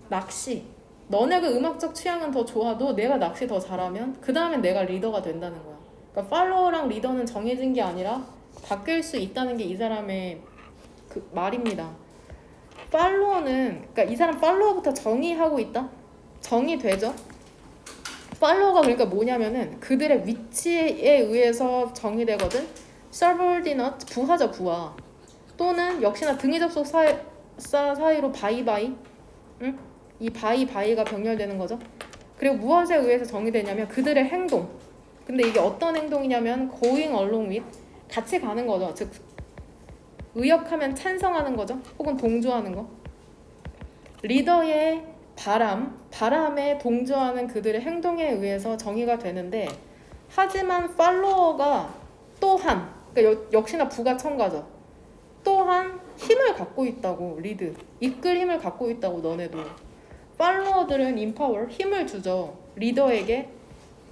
낚시. 너네가 음악적 취향은 더 좋아도 내가 낚시 더 잘하면 그 다음엔 내가 리더가 된다는 거야. 그러니까 팔로워랑 리더는 정해진 게 아니라 바뀔 수 있다는 게 이 사람의 그 말입니다. 팔로워는 그러니까 이 사람 팔로워부터 정의하고 있다? 정의되죠? 팔로워가 그러니까 뭐냐면은 그들의 위치에 의해서 정의되거든. subordinate 부하죠, 부하. 또는 역시나 등위 접속 사이로 바이바이. 응? 이 바이바이가 병렬되는 거죠. 그리고 무엇에 의해서 정의되냐면 그들의 행동. 근데 이게 어떤 행동이냐면 going along with 같이 가는 거죠. 즉 의역하면 찬성하는 거죠. 혹은 동조하는 거. 리더의 바람에 동조하는 그들의 행동에 의해서 정의가 되는데 하지만 팔로워가 또한 그러니까 역시나 부가 첨가죠. 또한 힘을 갖고 있다고 리드 이끌 힘을 갖고 있다고 너네도 팔로워들은 empower 힘을 주죠. 리더에게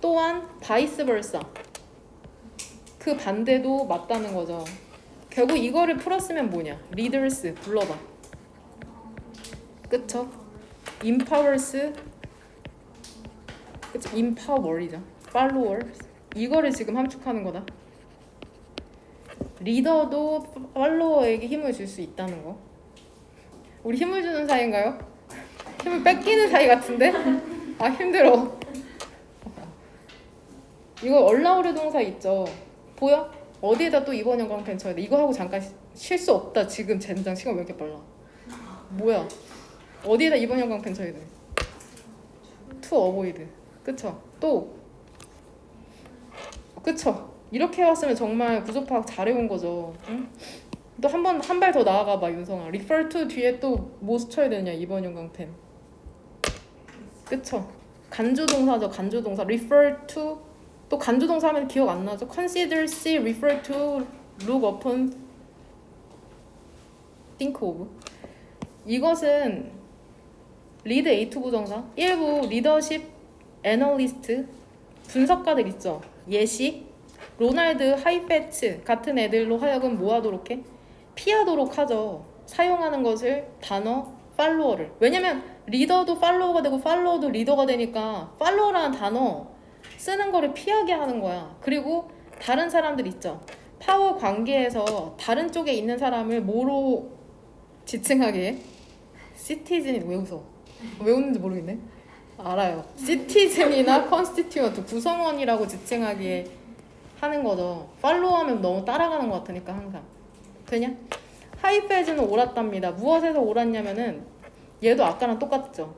또한 바이스 벌사 그 반대도 맞다는 거죠. 결국 이거를 풀었으면 뭐냐? 리더스 불러봐. 그쵸? empowers 그쵸? empower이죠. followers 이거를 지금 함축하는 거다. 리더도 팔로워에게 힘을 줄 수 있다는 거. 우리 힘을 주는 사이인가요? 힘을 뺏기는 사이 같은데? 아 힘들어. 이거 얼라우르 동사 있죠? 보여? 어디에다 또 이번 연강펜 쳐야 돼? 이거 하고 잠깐 쉴 수 없다. 지금 젠장 시간 왜 이렇게 빨라? 뭐야? 어디에다 이번 연강펜 쳐야 돼? to avoid. 그쵸? 또 그쵸? 이렇게 해왔으면 정말 구조 파악 잘해온 거죠. 응? 또 한 발 더 나아가봐 윤성아. refer to 뒤에 또 뭐 쳐야 되냐 이번 연강펜. 그쵸? 간주동사죠. 간주동사. refer to 또 간주동사 하면 기억 안 나죠? consider, see, refer to, look upon, think of. 이것은 리드 A2 부정사, 일부 리더십 애널리스트, 분석가들 있죠. 예시, 로날드 하이페츠 같은 애들로 하여금 뭐 하도록 해? 피하도록 하죠. 사용하는 것을 단어 팔로워를. 왜냐면 리더도 팔로워가 되고 팔로워도 리더가 되니까 팔로워라는 단어 쓰는 거를 피하게 하는 거야. 그리고 다른 사람들 있죠. 파워 관계에서 다른 쪽에 있는 사람을 뭐로 지칭하게 해? 시티즌이 왜 웃어? 왜 웃는지 모르겠네. 알아요. 시티즌이나 컨스티튜언트 구성원이라고 지칭하기에 하는 거죠. 팔로우하면 너무 따라가는 것 같으니까 항상. 되냐? 하이페즈는 옳았답니다. 무엇에서 옳았냐면은 얘도 아까랑 똑같죠.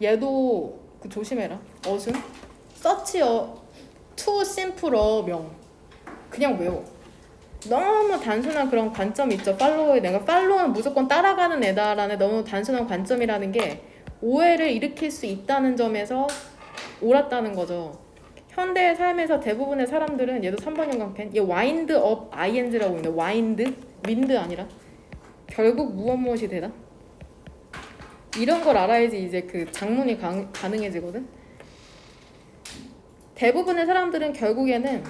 얘도 그 조심해라. 어순. 서치어 투 심플어 명. 그냥 외워. 너무 단순한 그런 관점이 있죠. 팔로워에 내가 팔로우는 무조건 따라가는 애다라는 너무 단순한 관점이라는 게 오해를 일으킬 수 있다는 점에서 옳았다는 거죠. 현대의 삶에서 대부분의 사람들은 얘도 3번 연강펜 얘 와인드 업 ing라고 있는데 와인드? 윈드 아니라 결국 무엇이 되다? 이런 걸 알아야지 이제 그 작문이 가능해지거든. 대부분의 사람들은 결국에는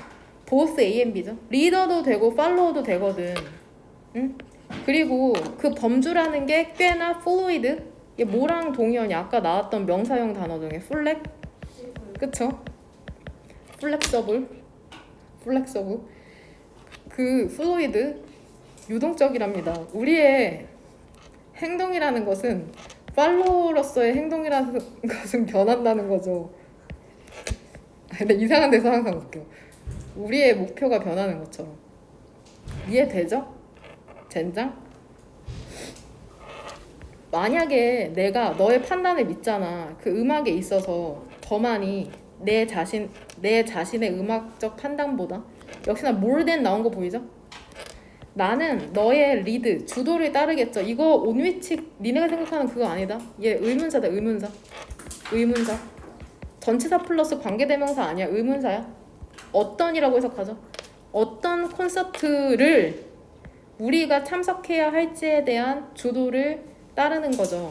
both A and B죠. 리더도 되고 팔로워도 되거든. 응? 그리고 그 범주라는 게 꽤나 fluid. 이게 뭐랑 동의어냐? 아까 나왔던 명사형 단어 중에 플렉? 그쵸? 플렉서블? 그 fluid 유동적이랍니다. 우리의 행동이라는 것은 팔로워로서의 행동이라는 것은 변한다는 거죠. 근데 이상한 데서 항상 웃겨. 우리의 목표가 변하는 것처럼. 이해되죠? 젠장? 만약에 내가 너의 판단을 믿잖아. 그 음악에 있어서 더 많이 내 자신의 음악적 판단보다 역시나 more than 나온 거 보이죠? 나는 너의 리드, 주도를 따르겠죠. 이거 온위치 니네가 생각하는 그거 아니다. 얘 의문사다. 의문사. 전치사 플러스 관계대명사 아니야. 의문사야. 어떤이라고 해석하죠. 어떤 콘서트를 우리가 참석해야 할지에 대한 주도를 따르는 거죠.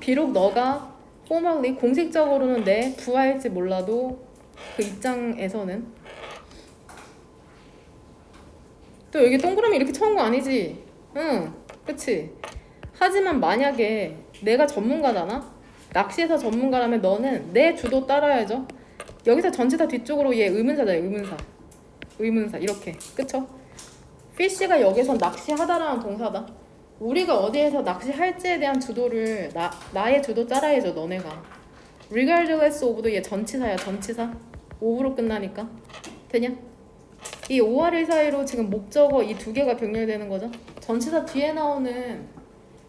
비록 너가 formally 공식적으로는 내 부하일지 몰라도 그 입장에서는 또 여기 동그라미 이렇게 쳐온 거 아니지? 응, 그치? 하지만 만약에 내가 전문가잖아? 낚시에서 전문가라면 너는 내 주도 따라야죠. 여기서 전체 다 뒤쪽으로 얘 의문사잖아요. 의문사 이렇게 그쵸? fish가 여기서 낚시하다라는 동사다. 우리가 어디에서 낚시할지에 대한 주도를 나의 주도 따라야죠. 너네가 regardless of도 얘 전치사야. 전치사 of로 끝나니까 되냐? 이 5와1 사이로 지금 목적어 이 두 개가 병렬되는 거죠. 전치사 뒤에 나오는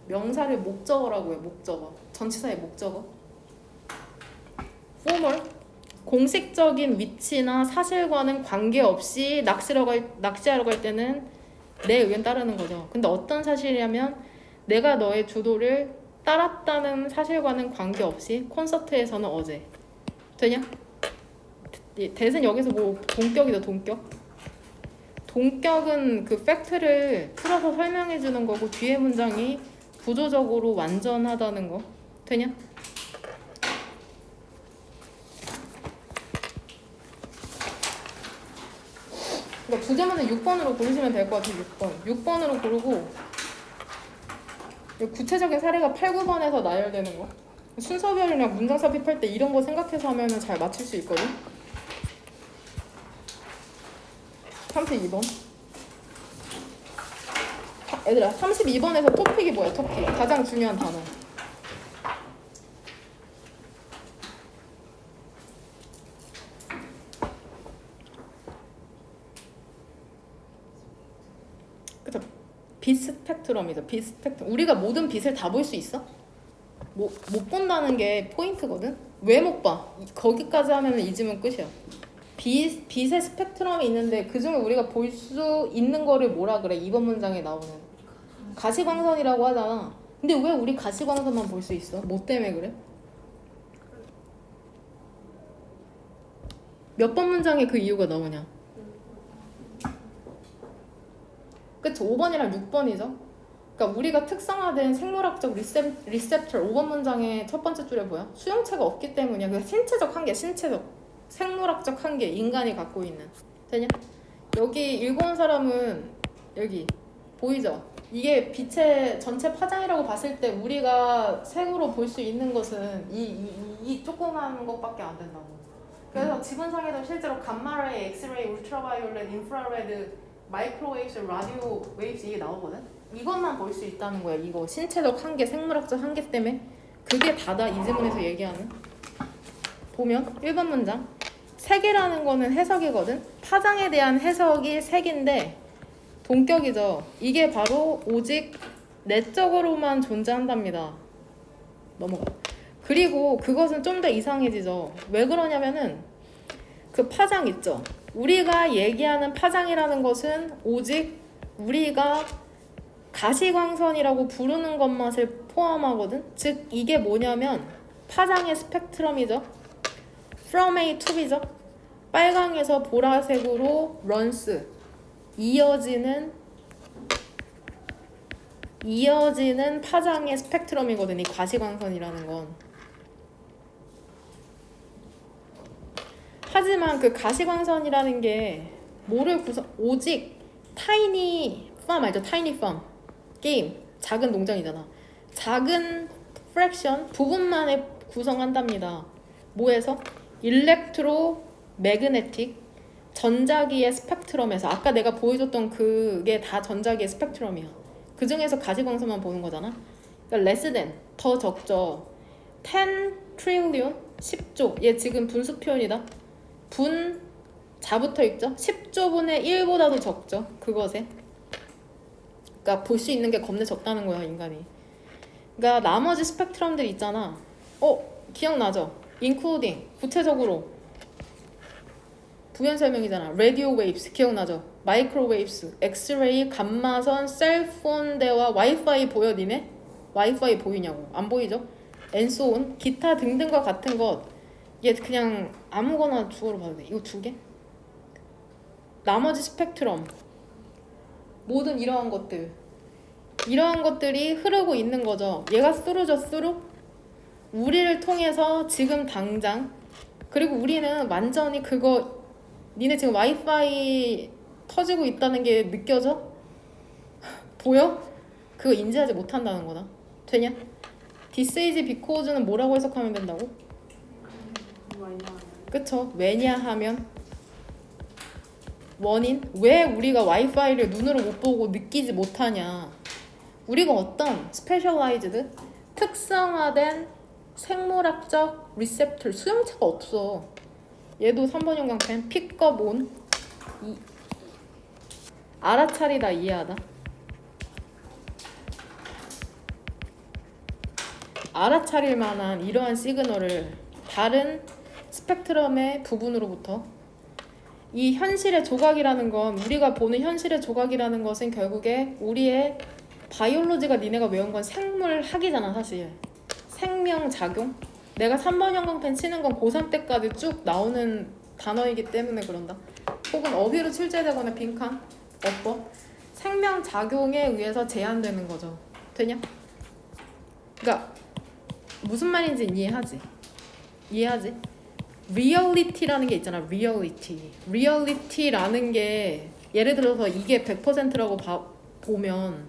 명사를 목적어라고 해요. 목적어. 전치사의 목적어. formal 공식적인 위치나 사실과는 관계없이 낚시하러 갈 때는 내 의견 따르는 거죠. 근데 어떤 사실이냐면 내가 너의 주도를 따랐다는 사실과는 관계없이 콘서트에서는 어제 되냐? 대신 여기서 뭐 동격이다. 동격은 그 팩트를 풀어서 설명해 주는 거고 뒤에 문장이 구조적으로 완전하다는 거 되냐? 그러니까 부제문은 6번으로 고르시면 될 것 같아요. 6번으로 고르고 구체적인 사례가 8, 9번에서 나열되는 거. 순서별이랑 문장 삽입할 때 이런 거 생각해서 하면 잘 맞출 수 있거든. 32번. 얘들아 32번에서 토픽이 뭐야? 토픽 가장 중요한 단어. 그쵸? 비스펙트럼이죠. 비스펙트럼. 우리가 모든 빛을 다 볼 수 있어? 못 본다는 게 포인트거든? 왜 못 봐? 거기까지 하면 이 지문 끝이야. 빛의 스펙트럼이 있는데 그 중에 우리가 볼 수 있는 거를 뭐라 그래? 이번 문장에 나오는 가시광선이라고 하잖아. 근데 왜 우리 가시광선만 볼 수 있어? 뭐 때문에 그래? 몇 번 문장에 그 이유가 나오냐? 그쵸? 5번이랑 6번이죠? 그러니까 우리가 특성화된 생물학적 리셉터 5번 문장의 첫 번째 줄에 뭐야? 수용체가 없기 때문이야. 그 신체적 한계, 생물학적 한계, 인간이 갖고 있는. 되냐? 여기 읽어온 사람은 여기 보이죠? 이게 빛의 전체 파장이라고 봤을 때 우리가 색으로 볼 수 있는 것은 이 조그만 것밖에 안 된다고. 그래서 지문상에도 실제로 감마레이, 엑스레이, 울트라바이올렛, 인프라레드, 마이크로웨이브스, 라디오 웨이브스 이게 나오거든? 이것만 볼 수 있다는 거야. 이거 신체적 한계, 생물학적 한계 때문에 그게 다다 이 지문에서 얘기하는. 보면 1번 문장 색이라는 거는 해석이거든. 파장에 대한 해석이 색인데 동격이죠. 이게 바로 오직 내적으로만 존재한답니다. 넘어가. 그리고 그것은 좀 더 이상해지죠. 왜 그러냐면은 그 파장 있죠. 우리가 얘기하는 파장이라는 것은 오직 우리가 가시광선이라고 부르는 것만을 포함하거든. 즉 이게 뭐냐면 파장의 스펙트럼이죠. From A to B죠. 빨강에서 보라색으로 runs 이어지는 파장의 스펙트럼이거든. 이 가시광선이라는 건. 하지만 그 가시광선이라는 게 뭐를 오직 타이니 팜 알죠? 타이니 팜 게임 작은 농장이잖아. 작은 프랙션 부분만에 구성한답니다. 뭐에서? 일렉트로 매그네틱 전자기의 스펙트럼에서. 아까 내가 보여줬던 그게 다 전자기의 스펙트럼이야. 그 중에서 가시광선만 보는 거잖아. 그러니까 less than 더 적죠. 10 trillion 10조. 얘 지금 분수 표현이다. 분 자붙어 있죠. 10조분의 1보다도 적죠. 그것에. 그러니까 볼 수 있는 게 겁내 적다는 거야 인간이. 그러니까 나머지 스펙트럼들 있잖아. 기억나죠? including 구체적으로 부연 설명이잖아. radio waves 기억나죠? microwaves, 엑스레이, 감마선, 셀폰 대화, 와이파이 보여 니네? 와이파이 보이냐고. 안 보이죠? and so on 기타 등등과 같은 것. 얘 그냥 아무거나 주어로 봐도 돼. 이거 두 개? 나머지 스펙트럼 모든 이러한 것들이 흐르고 있는 거죠. 얘가 쓰루죠, 쓰루. 우리를 통해서 지금 당장, 그리고 우리는 완전히 그거, 니네 지금 와이파이 터지고 있다는 게 느껴져? 보여? 그거 인지하지 못한다는 거다. 되냐? This is because는 뭐라고 해석하면 된다고? 그쵸? 왜냐하면 원인? 왜 우리가 와이파이를 눈으로 못 보고 느끼지 못하냐? 우리가 어떤 스페셜라이즈드 특성화된 생물학적 리셉터 수용체가 없어. 얘도 3번 형광펜 픽업 온 알아차리다 이해하다. 알아차릴 만한 이러한 시그널을 다른 스펙트럼의 부분으로부터 이 현실의 조각이라는 건 우리가 보는 현실의 조각이라는 것은 결국에 우리의 바이올로지가 니네가 외운 건 생물학이잖아 사실. 생명작용? 내가 3번 형광펜 치는 건 고3 때까지 쭉 나오는 단어이기 때문에 그런다. 혹은 어휘로 출제되거나 빈칸, 어법 생명작용에 의해서 제한되는 거죠. 되냐? 그러니까 무슨 말인지 이해하지? 이해하지? 리얼리티라는 게 있잖아. 리얼리티라는 게 예를 들어서 이게 100%라고 보면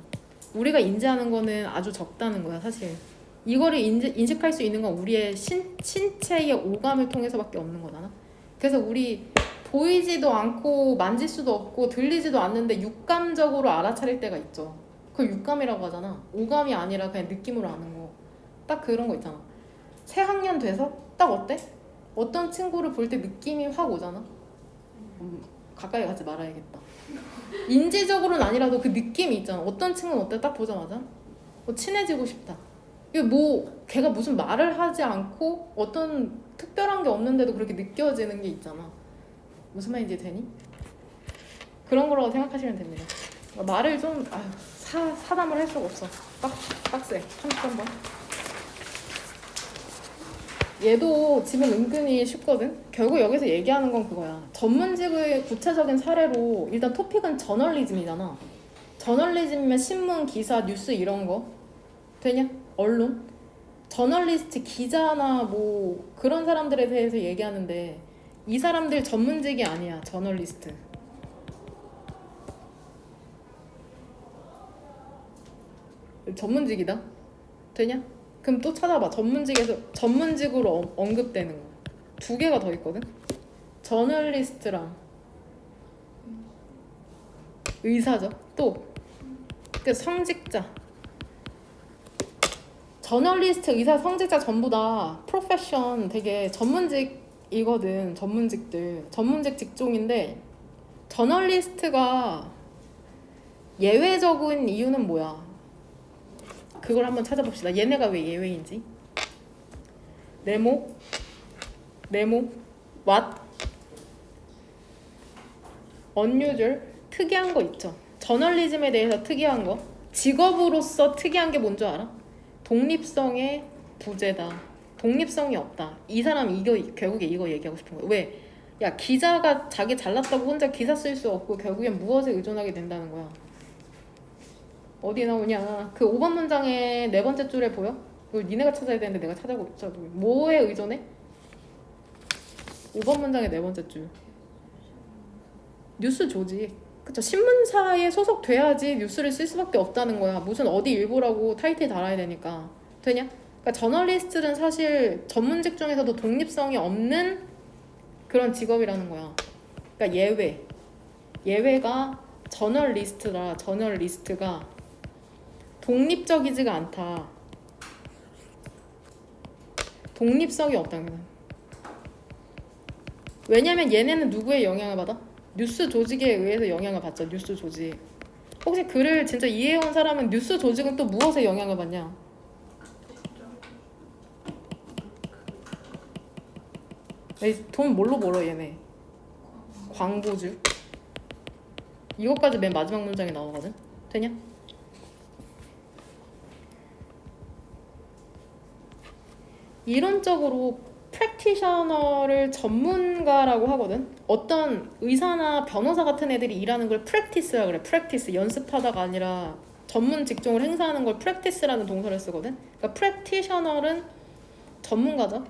우리가 인지하는 거는 아주 적다는 거야 사실. 이거를 인식할 수 있는 건 우리의 신체의 오감을 통해서밖에 없는 거잖아. 그래서 우리 보이지도 않고 만질 수도 없고 들리지도 않는데 육감적으로 알아차릴 때가 있죠. 그걸 육감이라고 하잖아. 오감이 아니라 그냥 느낌으로 아는 거. 딱 그런 거 있잖아. 새 학년 돼서 딱 어때? 어떤 친구를 볼 때 느낌이 확 오잖아. 가까이 가지 말아야겠다. 인지적으로는 아니라도 그 느낌이 있잖아. 어떤 친구는 어때? 딱 보자마자 친해지고 싶다. 이게 뭐 걔가 무슨 말을 하지 않고 어떤 특별한 게 없는데도 그렇게 느껴지는 게 있잖아. 무슨 말인지 되니? 그런 거라고 생각하시면 됩니다. 말을 좀 사담을 할 수가 없어. 빡세. 33번. 얘도 지금 은근히 쉽거든? 결국 여기서 얘기하는 건 그거야. 전문직의 구체적인 사례로 일단 토픽은 저널리즘이잖아. 저널리즘이면 신문, 기사, 뉴스 이런 거 되냐? 언론? 저널리스트, 기자나 뭐 그런 사람들에 대해서 얘기하는데 이 사람들 전문직이 아니야. 저널리스트. 전문직이다? 되냐? 그럼 또 찾아봐. 전문직으로 언급되는 거. 2개가 더 있거든? 저널리스트랑 의사죠. 또 그 성직자. 저널리스트, 의사, 성직자 전부 다 프로페션 되게 전문직이거든. 전문직 직종인데 저널리스트가 예외적인 이유는 뭐야? 그걸 한번 찾아봅시다. 얘네가 왜 예외인지. 네모, what, unusual, 특이한 거 있죠. 저널리즘에 대해서 특이한 거. 직업으로서 특이한 게 뭔 줄 알아? 독립성의 부재다. 독립성이 없다. 이 사람 결국에 이거 얘기하고 싶은 거야. 왜? 야, 기자가 자기 잘났다고 혼자 기사 쓸 수 없고 결국엔 무엇에 의존하게 된다는 거야. 어디 나오냐? 그 5번 문장의 4번째 줄에 보여? 이걸 니네가 찾아야 되는데 내가 찾아보고 있어. 뭐에 의존해? 5번 문장의 4번째 줄. 뉴스 조직. 그쵸? 신문사에 소속돼야지 뉴스를 쓸 수밖에 없다는 거야. 무슨 어디 일보라고 타이틀 달아야 되니까. 되냐? 그러니까 저널리스트는 사실 전문직 중에서도 독립성이 없는 그런 직업이라는 거야. 그러니까 예외가 저널리스트라. 저널리스트가 독립적이지가 않다. 독립성이 없다는 거야. 왜냐면 얘네는 누구의 영향을 받아? 뉴스 조직에 의해서 영향을 받죠. 뉴스 조직. 혹시 글을 진짜 이해해온 사람은 뉴스 조직은 또 무엇에 영향을 받냐? 돈 뭘로 벌어 얘네? 광고주. 이것까지 맨 마지막 문장에 나오거든? 되냐? 이론적으로 프랙티셔너를 전문가라고 하거든. 어떤 의사나 변호사 같은 애들이 일하는 걸 프랙티스라 그래. 프랙티스, 연습하다가 아니라 전문 직종을 행사하는 걸 프랙티스라는 동사를 쓰거든. 그러니까 프랙티셔너는 전문가죠.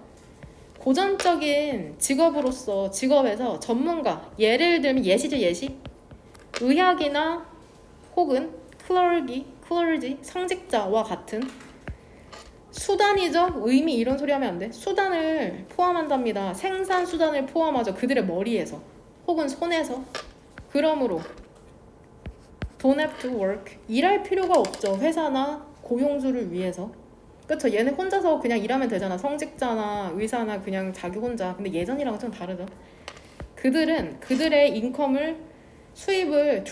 고전적인 직업으로서 직업에서 전문가, 예를 들면 예시죠. 예시. 의학이나 혹은 클러지, 성직자와 같은 수단이죠. 의미 이런 소리 하면 안 돼. 수단을 포함한답니다. 생산 수단을 포함하죠. 그들의 머리에서 혹은 손에서. 그러므로 don't have to work. 일할 필요가 없죠. 회사나 고용주를 위해서. 그쵸? 얘네 혼자서 그냥 일하면 되잖아. 성직자나 의사나 그냥 자기 혼자. 근데 예전이랑은 좀 다르죠. 그들은 그들의 인컴을, 수입을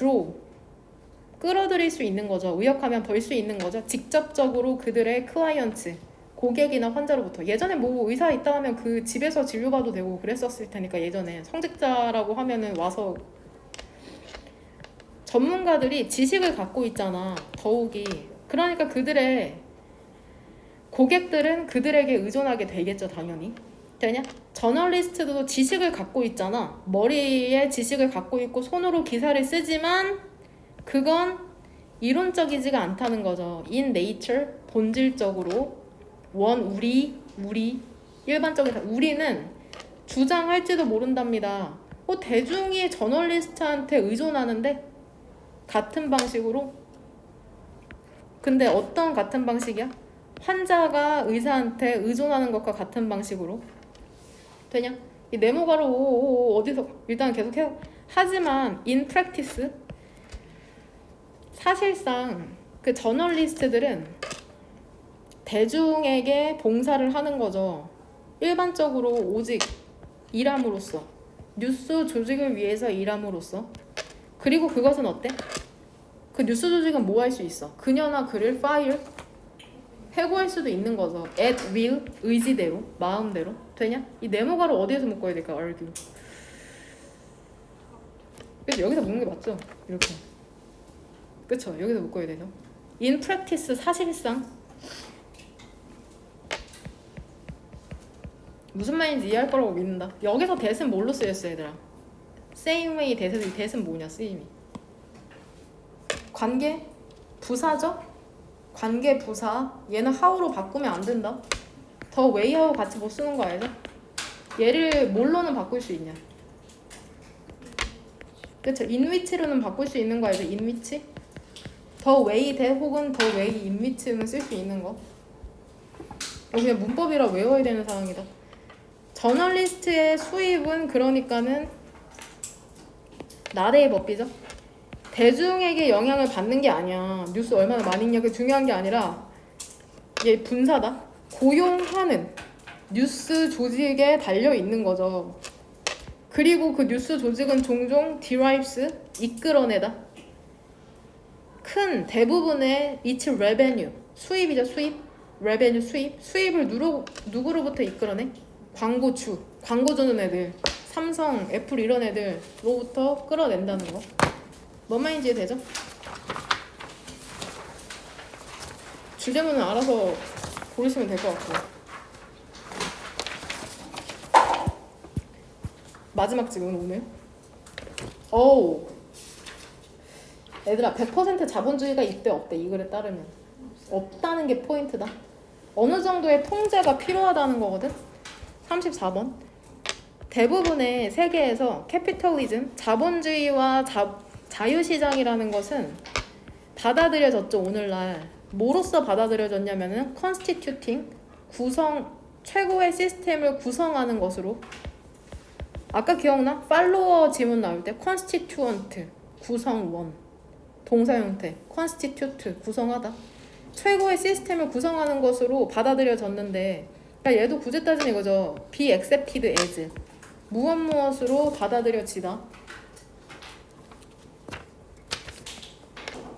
끌어들일 수 있는 거죠. 의역하면 벌 수 있는 거죠. 직접적으로 그들의 클라이언트, 고객이나 환자로부터. 예전에 뭐 의사 있다 하면 그 집에서 진료받아도 되고 그랬었을 테니까. 예전에 성직자라고 하면은 와서. 전문가들이 지식을 갖고 있잖아. 더욱이. 그러니까 그들의 고객들은 그들에게 의존하게 되겠죠. 당연히. 되냐? 저널리스트도 지식을 갖고 있잖아. 머리에 지식을 갖고 있고 손으로 기사를 쓰지만 그건 이론적이지가 않다는 거죠. In nature, 본질적으로 우리 일반적인 우리는 주장할지도 모른답니다. 대중이 저널리스트한테 의존하는데 같은 방식으로. 근데 어떤 같은 방식이야? 환자가 의사한테 의존하는 것과 같은 방식으로. 되냐? 이 네모가로 어디서 일단 계속해요. 하지만 in practice 사실상 그 저널리스트들은 대중에게 봉사를 하는 거죠. 일반적으로 오직 일함으로써, 뉴스 조직을 위해서 일함으로써. 그리고 그것은 어때? 그 뉴스 조직은 뭐 할 수 있어? 그녀나 그를 fire, 해고할 수도 있는 거죠. at will, 의지대로, 마음대로. 되냐? 이 네모가를 어디에서 묶어야 될까? argue. 그래서 여기서 묶는 게 맞죠? 이렇게. 그쵸? 여기서 묶어야 되죠. in practice, 사실상 무슨 말인지 이해할 거라고 믿는다. 여기서 that은 뭘로 쓰였어 얘들아? same way that은 뭐냐? 쓰임이 관계? 부사죠? 관계 부사. 얘는 how로 바꾸면 안 된다. 더 way하고 같이 못 쓰는 거 알죠? 얘를 뭘로는 바꿀 수 있냐? 그쵸? in which로는 바꿀 수 있는 거 알죠? in which? 더 way 대 혹은 더 way in which는 쓸 수 있는 거. 그냥 문법이라 외워야 되는 상황이다. 저널리스트의 수입은 그러니까는 나대의 법비죠. 대중에게 영향을 받는 게 아니야. 뉴스 얼마나 많이 읽냐가 중요한 게 아니라 얘 분사다. 고용하는 뉴스 조직에 달려 있는 거죠. 그리고 그 뉴스 조직은 종종 derives, 이끌어내다. 큰 대부분의 its revenue, 수입이죠. 수입. revenue, 수입을 누구로부터 이끌어내? 광고주, 광고 주는 애들, 삼성, 애플 이런 애들로부터 끌어낸다는 거. 뭔 말인지 이해되죠? 주제문은 알아서 고르시면 될 것 같고. 마지막 질문 오늘. 얘들아 100% 자본주의가 있대 없대? 이 글에 따르면 없다는 게 포인트다. 어느 정도의 통제가 필요하다는 거거든. 34번. 대부분의 세계에서 캐피털리즘, 자본주의와 자유시장이라는 것은 받아들여졌죠. 오늘날 뭐로써 받아들여졌냐면은 constituting, 최고의 시스템을 구성하는 것으로. 아까 기억나? 팔로워 지문 나올 때 constituent, 구성원, 동사 형태, constitute, 구성하다. 최고의 시스템을 구성하는 것으로 받아들여졌는데, 그러니까 얘도 구제 따지는 이거죠. be accepted as, 무엇으로 받아들여지다.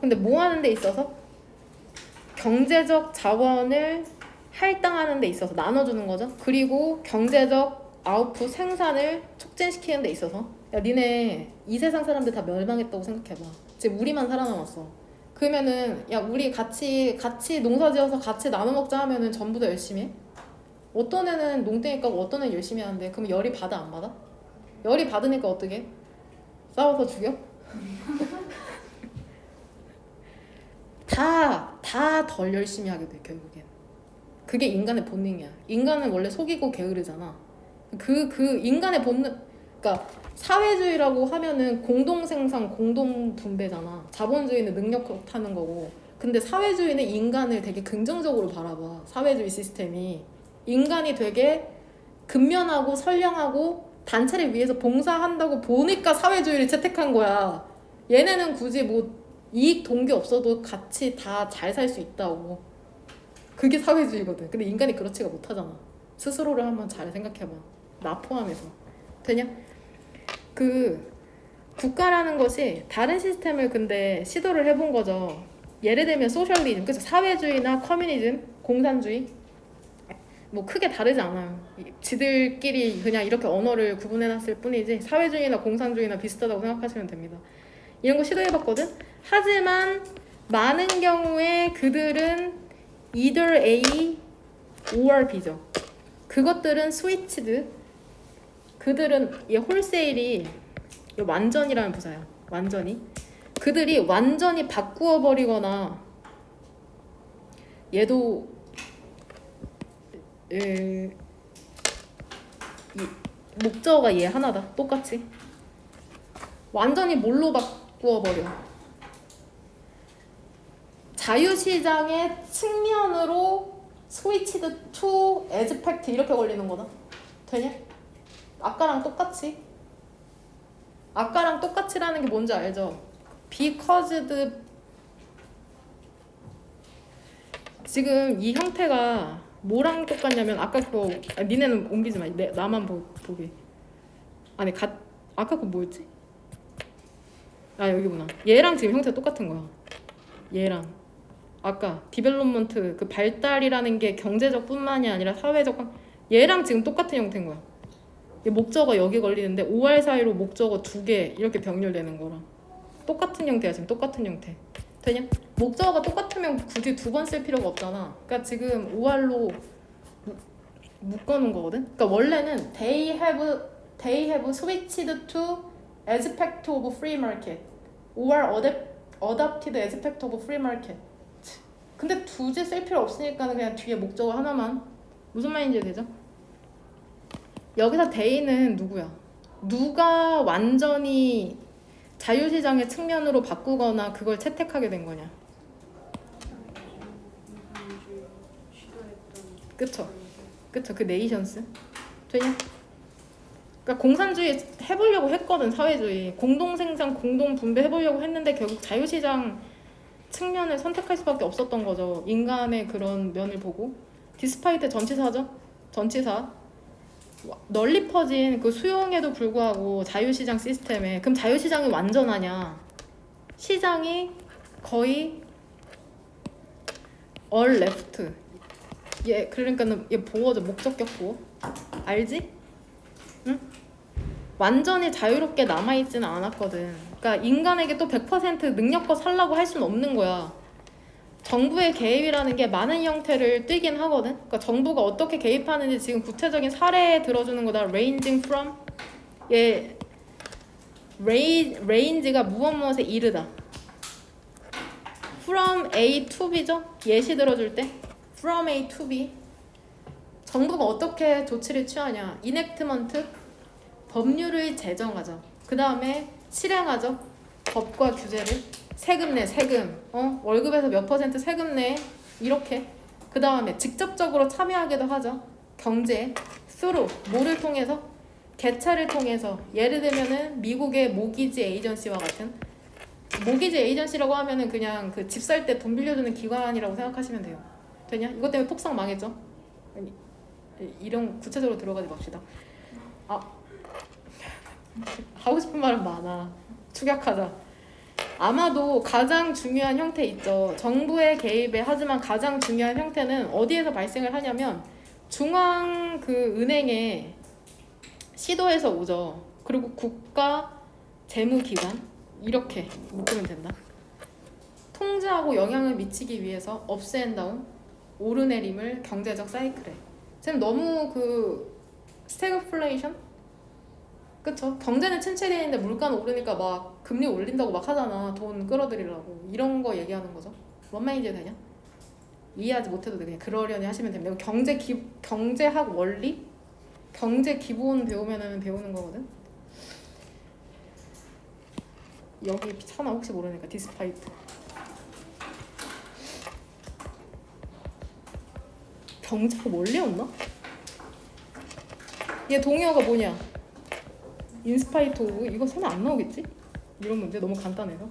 근데 뭐 하는 데 있어서? 경제적 자원을 할당하는 데 있어서 나눠주는 거죠. 그리고 경제적 아웃풋, 생산을 촉진시키는 데 있어서. 야, 니네 이 세상 사람들 다 멸망했다고 생각해봐. 지금 우리만 살아남았어. 그러면은 야, 우리 같이 농사 지어서 같이 나눠 먹자 하면은 전부 다 열심히 해? 어떤 애는 농땡이 까고 어떤 애는 열심히 하는데 그럼 열이 받아 안 받아? 열이 받으니까 어떻게? 싸워서 죽여? 다 덜 열심히 하게 돼 결국엔. 그게 인간의 본능이야. 인간은 원래 속이고 게으르잖아. 그 인간의 본능, 그러니까 사회주의라고 하면은 공동 생산, 공동 분배잖아. 자본주의는 능력 타는 거고. 근데 사회주의는 인간을 되게 긍정적으로 바라봐. 사회주의 시스템이 인간이 되게 근면하고 선량하고 단체를 위해서 봉사한다고 보니까 사회주의를 채택한 거야. 얘네는 굳이 뭐 이익 동기 없어도 같이 다 잘 살 수 있다고. 그게 사회주의거든. 근데 인간이 그렇지가 못하잖아. 스스로를 한번 잘 생각해봐. 나 포함해서. 되냐? 그 국가라는 것이 다른 시스템을 근데 시도를 해본 거죠. 예를 들면 소셜리즘, 그래서 사회주의나 커뮤니즘, 공산주의 뭐 크게 다르지 않아요. 지들끼리 그냥 이렇게 언어를 구분해놨을 뿐이지 사회주의나 공산주의나 비슷하다고 생각하시면 됩니다. 이런 거 시도해봤거든? 하지만 많은 경우에 그들은 either A or B죠. 그것들은 스위치드. 그들은 이 홀세일이 완전이라는 부사야. 완전히. 그들이 완전히 바꾸어 버리거나 얘도 이 목적어가 얘 하나다. 똑같이. 완전히 뭘로 바꾸어 버려? 자유시장의 측면으로 스위치드 투 에스펙트 이렇게 걸리는 거다. 되냐? 아까랑 똑같이. 아까랑 똑같이라는 게 뭔지 알죠? because the 지금 이 형태가 뭐랑 똑같냐면 아까 그거 니네는 옮기지 마. 나만 보게. 아니 아까 그거 뭐였지? 아 여기구나. 얘랑 지금 형태가 똑같은 거야. 얘랑 아까 디벨롭먼트 그 발달이라는 게 경제적 뿐만이 아니라 사회적 얘랑 지금 똑같은 형태인 거야. 목적어 여기 걸리는데 OR 사이로 목적어 2개 이렇게 병렬되는 거랑 똑같은 형태야. 지금 똑같은 형태. 되냐? 목적어가 똑같으면 굳이 2번 쓸 필요가 없잖아. 그러니까 지금 OR로 묶어놓은 거거든. 그러니까 원래는 they have switched to aspect of free market or adopted aspect of free market. 근데 두지 쓸 필요 없으니까 그냥 뒤에 목적어 하나만. 무슨 말인지 되죠? 여기서 they는 누구야? 누가 완전히 자유시장의 측면으로 바꾸거나 그걸 채택하게 된 거냐? 그쵸? 그쵸? 그 네이션스? 되냐? 그러니까 공산주의 해보려고 했거든. 사회주의 공동생산 공동분배 해보려고 했는데 결국 자유시장 측면을 선택할 수밖에 없었던 거죠. 인간의 그런 면을 보고. 디스파이트 전치사죠? 전치사 널리 퍼진 그 수용에도 불구하고 자유시장 시스템에 그럼 자유시장이 완전하냐? 시장이 거의 all left. 얘 그러니까는 얘 보어죠. 목적격 보어. 알지? 응? 완전히 자유롭게 남아있지는 않았거든. 그러니까 인간에게 또 100% 능력껏 살라고 할 수는 없는 거야. 정부의 개입이라는 게 많은 형태를 띠긴 하거든. 그러니까 정부가 어떻게 개입하는지 지금 구체적인 사례 들어주는 거다. ranging from 얘 range가 무엇에 이르다. from A to B죠. 예시 들어줄 때 from A to B. 정부가 어떻게 조치를 취하냐. enactment 법률을 제정하죠. 그 다음에 실행하죠. 법과 규제를. 세금 내, 세금. 월급에서 몇 % 세금 내. 이렇게. 그 다음에 직접적으로 참여하기도 하죠. 경제, through, 뭐를 통해서? 개차를 통해서. 예를 들면은 미국의 모기지 에이전시와 같은. 모기지 에이전시라고 하면은 그냥 그 집 살 때 돈 빌려주는 기관이라고 생각하시면 돼요. 되냐? 이것 때문에 폭삭 망했죠? 아니, 이런 구체적으로 들어가지 맙시다. 하고 싶은 말은 많아. 축약하자. 아마도 가장 중요한 형태 있죠. 정부의 개입에 하지만 가장 중요한 형태는 어디에서 발생을 하냐면 중앙 그 은행의 시도에서 오죠. 그리고 국가 재무기관 이렇게 묶으면 된다. 통제하고 영향을 미치기 위해서 업스 앤 다운 오르내림을 경제적 사이클에 지금 너무 그 스태그플레이션? 그쵸? 경제는 침체되어 있는데 물가는 오르니까 막 금리 올린다고 막 하잖아. 돈 끌어들이려고. 이런 거 얘기하는 거죠. 뭔 말인지 되냐? 이해하지 못해도 돼. 그냥 그러려니 하시면 됩니다. 경제학 원리? 경제 기본 배우면은 배우는 거거든. 여기 차나 혹시 모르니까 디스파이트. 경제가 원리였나? 얘 동의어가 뭐냐? 인스파이트 오브. 이거 설마 안 나오겠지? 이런 문제 너무 간단해서.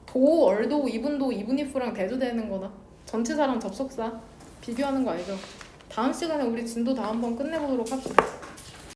도, 얼도, 이분도, 이분이프랑 대조되는 거다. 전치사랑 접속사 비교하는 거 알죠? 다음 시간에 우리 진도 다 한번 끝내보도록 합시다.